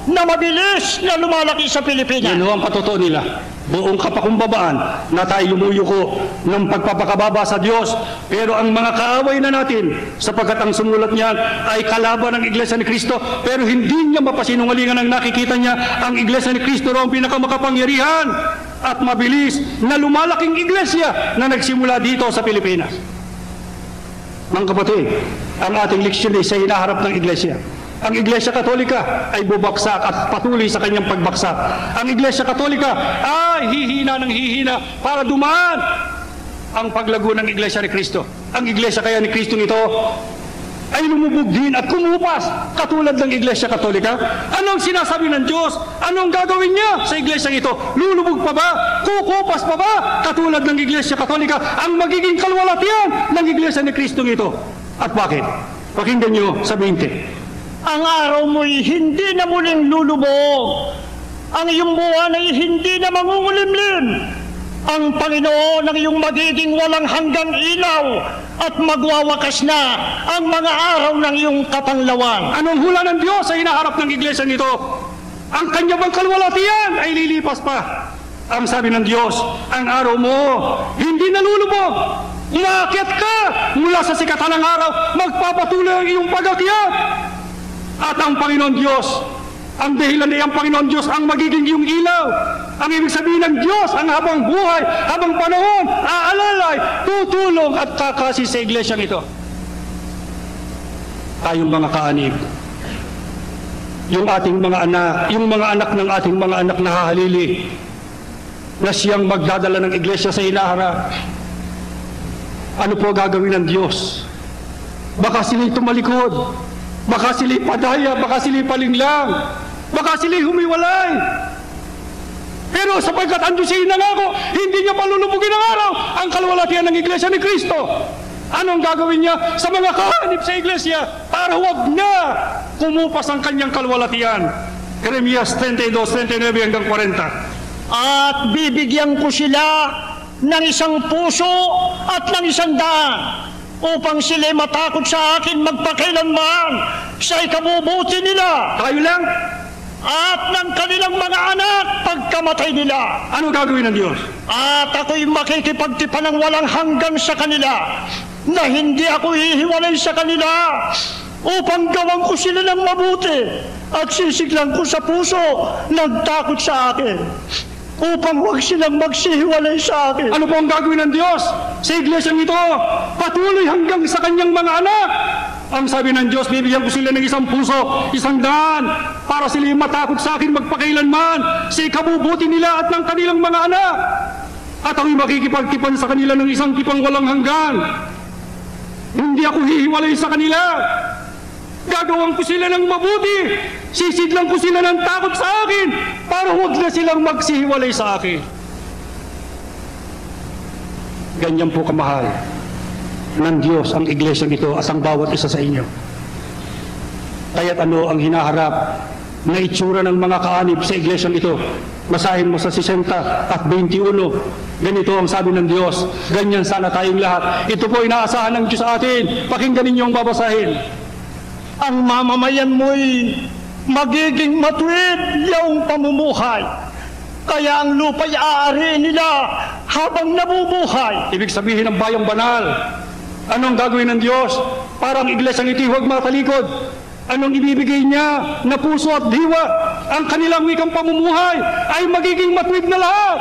na mabilis na lumalaki sa Pilipinas. Yan ho ang patotoo nila. Buong kapakumbabaan na tayo lumuyuko ng pagpapakababa sa Diyos. Pero ang mga kaaway na natin, sapagkat ang sumulat niyan ay kalaban ng Iglesia ni Cristo, pero hindi niya mapasinungalingan ang nakikita niya, ang Iglesia ni Cristo raw ang pinakamakapangyarihan at mabilis na lumalaking iglesia na nagsimula dito sa Pilipinas. Mga kapatid, ang ating leksyon ay sa hinaharap ng iglesia. Ang Iglesia Katolika ay bubaksak at patuloy sa kanyang pagbaksak. Ang Iglesia Katolika ay hihina ng hihina para dumaan ang paglago ng Iglesia ni Cristo. Ang Iglesia kaya ni Cristo ito ay lumubog din at kumupas katulad ng Iglesia Katolika. Anong sinasabi ng Diyos? Anong gagawin niya sa Iglesia ito? Lulubog pa ba? Kukupas pa ba? Katulad ng Iglesia Katolika ang magiging kalwalatian ng Iglesia ni Cristo ito. At bakit? Pakinggan niyo sa 20. Ang araw mo'y hindi na muling lulubog. Ang iyong buwan ay hindi na mangungulimlim. Ang Panginoon ang iyong magiging walang hanggang ilaw at magwawakas na ang mga araw ng iyong kapanglawan. Anong hula ng Diyos sa hinaharap ng iglesia nito? Ang kanya bang kalwalatian ay lilipas pa. Ang sabi ng Diyos, ang araw mo hindi nalulubog. Umakyat ka mula sa sikatan ng araw, magpapatuloy ang iyong pag-akyat. At ang Panginoon Diyos, ang dahilan ay ang Panginoon Diyos ang magiging iyong ilaw. Ang ibig sabihin ng Diyos, ang habang buhay, habang panahon, aalalay, tutulong at kakasi sa iglesyang ito. Tayong mga kaanib, yung ating mga anak, yung mga anak ng ating mga anak na hahalili, na siyang magdadala ng iglesia sa hinaharap. Ano po gagawin ng Diyos? Baka sila'y tumalikod, baka sila'y padaya, baka sila'y palinglang, baka sila'y humiwalay. Pero sapagkat ang Diyos ay nangako, hindi niya palulubugin ang araw ang kalwalatian ng Iglesia ni Cristo. Anong gagawin niya sa mga kahanip sa Iglesia para huwag na kumupas ang kanyang kalwalatian? Jeremias 32, 39 hanggang 40. At bibigyan ko sila ng isang puso at ng isang daan upang sila'y matakot sa akin magpakailanman sa ikabubuti nila. Tayo lang. At ng kanilang mga anak pagkamatay nila. Ano gagawin ng Diyos? At ako'y makikipagtipan ng walang hanggan sa kanila, na hindi ako hihiwalay sa kanila, upang gawan ko sila ng mabuti at sisiglan ko sa puso nagtakot sa akin, upang huwag silang magsihiwalay sa akin. Ano po ang gagawin ng Diyos sa iglesyang ito? Patuloy hanggang sa kanyang mga anak. Ang sabi ng Diyos, bibigyan ko sila ng isang puso, isang daan, para sila matakot sa akin magpakailanman sa ikabubuti nila at ng kanilang mga anak. At ako'y makikipagtipan sa kanila ng isang tipang walang hanggan. Hindi ako hihiwalay sa kanila. Gagawan ko sila ng mabuti. Sisidlang ko sila ng takot sa akin para huwag na silang magsihiwalay sa akin. Ganyan po kamahal ng Diyos ang iglesia nito at ang bawat isa sa inyo. Kaya't ano ang hinaharap na itsura ng mga kaanib sa iglesia nito? Basahin mo sa 60 at 21. Ganito ang sabi ng Diyos. Ganyan sana tayong lahat. Ito po inaasahan ng Diyos sa atin. Pakinggan ninyo ang babasahin. Ang mamamayan mo'y magiging matuwid iyong pamumuhay. Kaya ang lupa'y aariin nila habang nabubuhay. Ibig sabihin ng bayang banal. Anong gagawin ng Diyos? Parang iglesia nito huwag matalikod. Anong ibibigay niya na puso at diwa? Ang kanilang wikang pamumuhay ay magiging matuwid na lahat.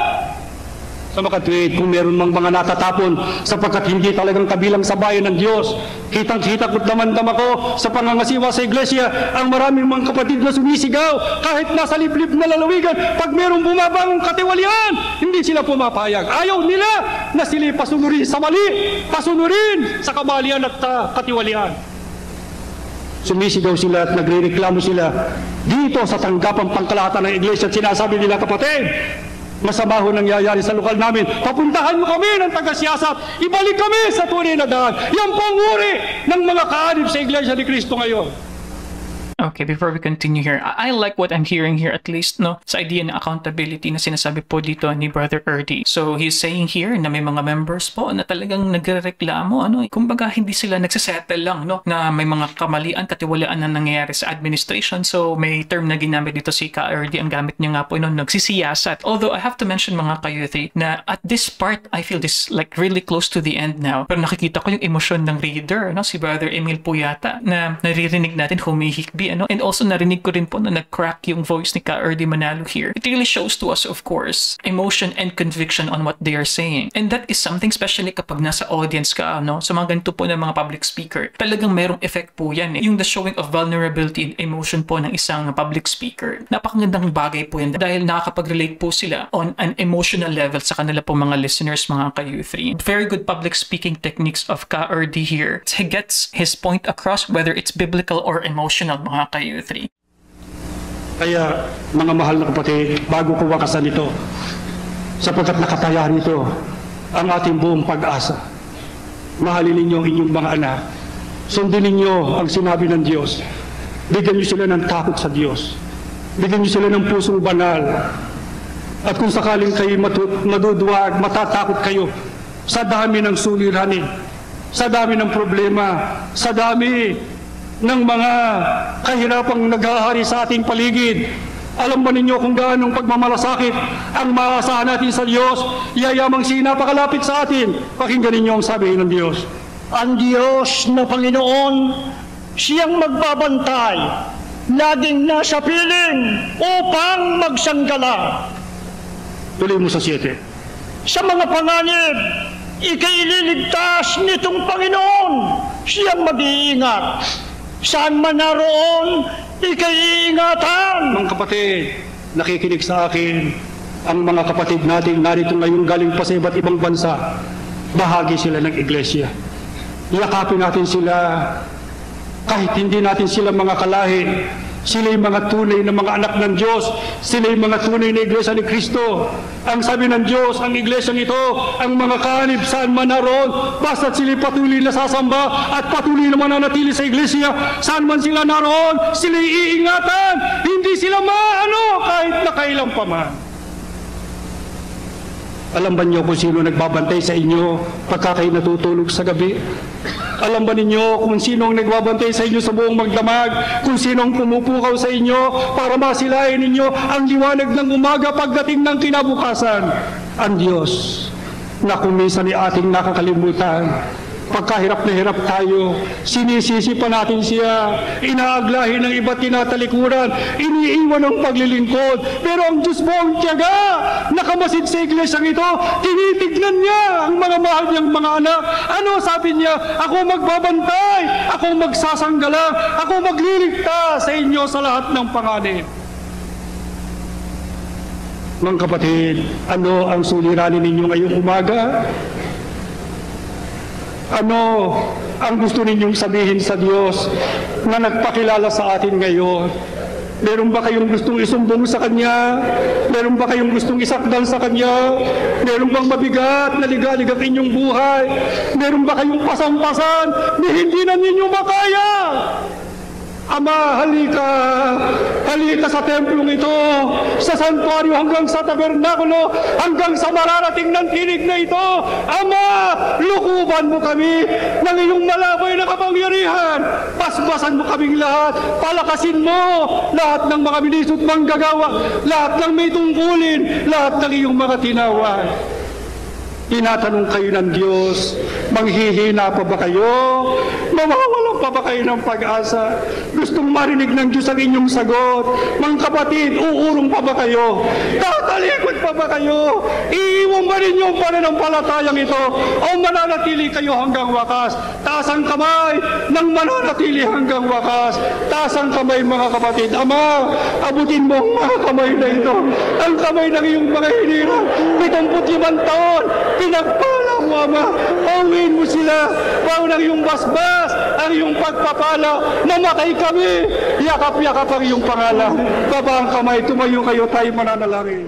Sa makatwid, kung meron mang mga natatapon sapagkat hindi talagang kabilang sa bayan ng Diyos, kitang-kita ko't damandam ako sa pangangasiwa sa iglesia ang maraming mga kapatid na sumisigaw kahit nasa liblib na lalawigan. Pag merong bumabangong katiwalian, hindi sila pumapayag. Ayaw nila na sila pasunurin sa mali, pasunurin sa kamalian at katiwalian. Sumisigaw sila at nagrereklamo sila dito sa tanggapang pangkalahatan ng iglesia at sinasabi nila, kapatid, masama ho nangyayari sa lokal namin. Papuntahan mo kami ng taga-siyasat. Ibalik kami sa tunay na daan. Yan po ang uri ng mga kaanib sa Iglesia ni Cristo ngayon. Okay, before we continue here, I like what I'm hearing here at least, no? Sa idea ng accountability na sinasabi po dito ni Brother Erdy. So, he's saying here na may mga members po na talagang nagrereklamo, ano? Kumbaga, hindi sila nagsisettle lang, no? Na may mga kamalian, katiwalaan na nangyayari sa administration. So, may term na ginamit dito si Ka Erdy. Ang gamit niya nga po, no? Nagsisiyasat. Although, I have to mention mga kayuthi na at this part, I feel this like really close to the end now. Pero nakikita ko yung emosyon ng reader, no? Si Brother Emil po yata na naririnig natin humihikbi, ano? And also narinig ko rin po na nag-crack yung voice ni Ka Erdy Manalo here. It really shows to us, of course, emotion and conviction on what they are saying. And that is something, especially kapag nasa audience ka, no? Sa mga ganito po ng mga public speaker, talagang merong effect po yan, eh. Yung the showing of vulnerability and emotion po ng isang public speaker. Napakagandang bagay po yan dahil nakakapag-relate po sila on an emotional level sa kanila po mga listeners, mga ka-U3. Very good public speaking techniques of Ka Erdy here. He gets his point across whether it's biblical or emotional, mga ka-U3. Kaya, mga mahal na kapatid, bago ko wakasan ito, sapagkat nakataya nito ang ating buong pag-asa. Mahalin ninyo ang inyong mga anak. Sundin ninyo ang sinabi ng Diyos. Bigyan niyo sila ng takot sa Diyos. Bigyan niyo sila ng pusong banal. At kung sakaling kayo maduduwag, matatakot kayo sa dami ng suliranin, sa dami ng problema, sa dami ng mga kahirapang naghahari sa ating paligid. Alam ba ninyo kung gaano pagmamalasakit ang maasahan natin sa Diyos? Yayamang siya napakalapit sa atin. Pakinggan ninyo ang sabi ng Diyos. Ang Diyos na Panginoon, siyang magbabantay, laging nasa piling upang magsanggala. Tuloy mo sa 7. Sa mga panganib, ikaililigtas nitong Panginoon, siyang mag-iingat. Saan man naroon, ikaiingatan. Mga kapatid, nakikinig sa akin, ang mga kapatid natin narito ngayon galing pa sa iba't ibang bansa, bahagi sila ng iglesia. Yakapin natin sila, kahit hindi natin sila mga kalahi, sila yung mga tunay na mga anak ng Diyos, sila yung mga tunay na iglesia ni Kristo. Ang sabi ng Diyos, ang iglesia nito, ang mga kaanib saan man naroon, basta't sila patuloy na sasamba at patuloy na mananatili sa iglesia, saan man sila naroon, sila iingatan, hindi sila maano kahit na kailan pa man. Alam ba niyo kung sino nagbabantay sa inyo pagka kayo natutulog sa gabi? Alam ba ninyo kung sino ang nagbabantay sa inyo sa buong magdamag? Kung sino ang pumupukaw sa inyo para masilayan ninyo ang liwanag ng umaga pagdating ng kinabukasan? Ang Diyos na kung minsan ay ating nakakalimutan. Pagkahirap na hirap tayo, sinisisi pa natin siya, inaaglahin ng iba't tinatalikuran, iniiwan ang paglilingkod. Pero ang Diyos mo ang tiyaga, nakamasid sa iglesyang ito, tinitignan niya ang mga mahal niyang mga anak. Ano sabi niya? Ako magbabantay, ako magsasanggala, ako magliligtas sa inyo sa lahat ng panganib. Mga kapatid, ano ang suliranin ninyo ngayong umaga? Ano ang gusto ninyong sabihin sa Diyos na nagpakilala sa atin ngayon? Meron ba kayong gustong isumbong sa Kanya? Meron ba kayong gustong isakdal sa Kanya? Meron bang mabigat na ligalig ang inyong buhay? Meron ba kayong pasampasan na hindi na ninyo makaya? Ama, halika. Halika sa templong ito, sa santuario hanggang sa tabernakulo, hanggang sa mararating ng tinig na ito. Ama, lukuban mo kami ng iyong malabay na kapangyarihan. Pasbasan mo kaming lahat. Palakasin mo lahat ng mga bilisot manggagawa, lahat ng may tungkulin, lahat ng iyong mga tinawan. Tinatanong kayo ng Diyos, manghihina pa ba kayo? Mawawalan pa ba kayo ng pag-asa? Gustong marinig ng Diyos ang inyong sagot? Mga kapatid, uurong pa ba kayo? Tatalikod pa ba kayo? Iiwan ba ninyo ang pananampalatayang ito? O mananatili kayo hanggang wakas? Taas ang kamay ng mananatili hanggang wakas. Taas ang kamay, mga kapatid. Ama, abutin mo ang mga kamay na ito. Ang kamay ng iyong mga hinirang. 75 taon, pinagpala mo, Ama. Pauwiin mo sila. Pao ng iyong basbas, ang iyong pagpapala. Mamatay kami. Yakap-yakap ang iyong pangalan. Baba ang kamay, tumayo kayo, tayo mananalangin.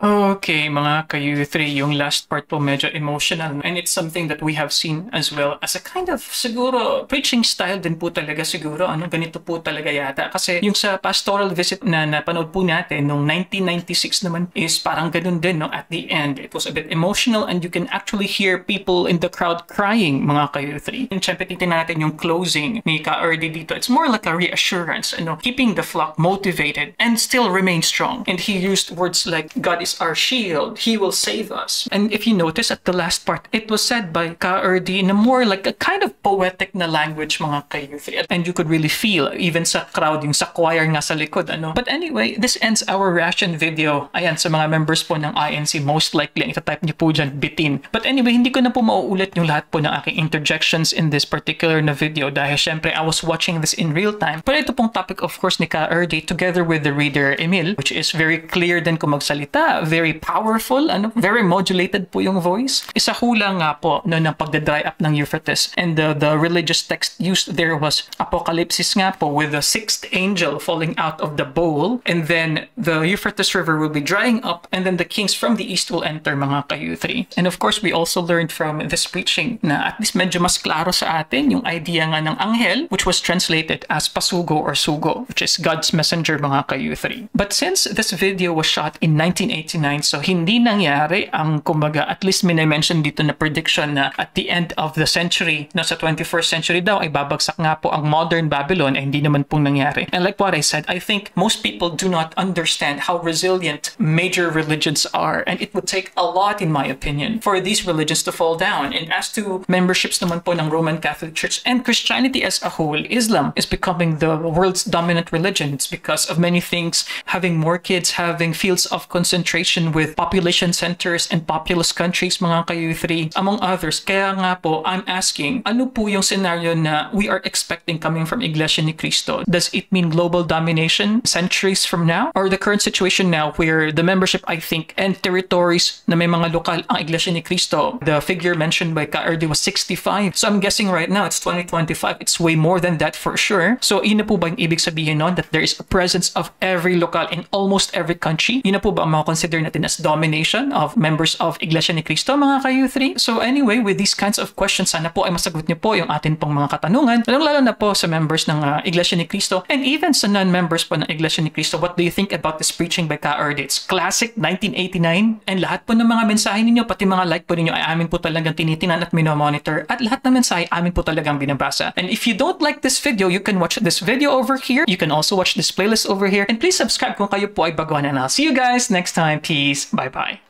Okay, mga ka-U3, yung last part po medyo emotional, and it's something that we have seen as well as a kind of, siguro, preaching style din po talaga siguro, ganito po talaga yata. Kasi yung sa pastoral visit na napanood po natin noong 1996 naman is parang ganun din, no? At the end, it was a bit emotional and you can actually hear people in the crowd crying, mga ka-U3. And syempre, titignan natin yung closing ni Ka-Erdi dito. It's more like a reassurance, keeping the flock motivated and still remain strong. And he used words like, God is our shield, He will save us. And if you notice at the last part, it was said by Ka-Erdi in a more like a kind of poetic na language, mga ka-U3. And you could really feel, even sa crowd, yung sa choir nga sa likod, But anyway, this ends our reaction video. Ayan, sa mga members po ng INC, most likely, ang itatype niyo po dyan, bitin. But anyway, hindi ko na po mauulit yung lahat po ng aking interjections in this particular na video dahil syempre, I was watching this in real time. Pero ito pong topic, of course, ni Ka-Erdi together with the reader, Emil, which is very clear din kung magsalita, very powerful, very modulated po yung voice. Isa hula nga po ng pagdadry up ng Euphrates. And the religious text used there was Apocalypse nga po with the sixth angel falling out of the bowl, and then the Euphrates River will be drying up, and then the kings from the east will enter, mga ka-U3. And of course, we also learned from this preaching na at least medyo mas klaro sa atin yung idea nga ng anghel, which was translated as pasugo or sugo, which is God's messenger, mga ka-U3. But since this video was shot in 1989, so hindi nangyari ang, kumbaga, at least minimension dito na prediction na at the end of the century, no, sa 21st century daw, ay babagsak nga po ang modern Babylon, ay hindi naman pong nangyari. And like what I said, I think most people do not understand how resilient major religions are, and it would take a lot, in my opinion, for these religions to fall down. And as to memberships naman po ng Roman Catholic Church and Christianity as a whole, Islam is becoming the world's dominant religion. It's because of many things, having more kids, having fields of concentration with population centers and populous countries, mga ka-U3, among others. Kaya nga po, I'm asking, ano po yung scenario na we are expecting coming from Iglesia ni Cristo? Does it mean global domination centuries from now? Or the current situation now where the membership, I think, and territories na may mga lokal ang Iglesia ni Cristo, the figure mentioned by Ka-Erdi was 65. So I'm guessing right now, it's 2025. It's way more than that for sure. So yun na po ba yung ibig sabihin nun? That there is a presence of every lokal in almost every country? Yun na po ba ang consider natin as domination of members of Iglesia ni Cristo, mga ka-U3? So anyway, with these kinds of questions, sana po ay masagot niyo po yung atin pong mga katanungan, lalo na po sa members ng Iglesia ni Cristo and even sa non-members po ng Iglesia ni Cristo. What do you think about this preaching by Ka-Erdi? It's classic 1989, and lahat po ng mga mensahe ninyo, pati mga like po ninyo, ay amin po talagang tinitinan at minomonitor, at lahat ng mensahe amin po talagang binabasa. And if you don't like this video, you can watch this video over here. You can also watch this playlist over here, and please subscribe kung kayo po ay baguhan, and I'll see you guys next time. Peace. Bye-bye.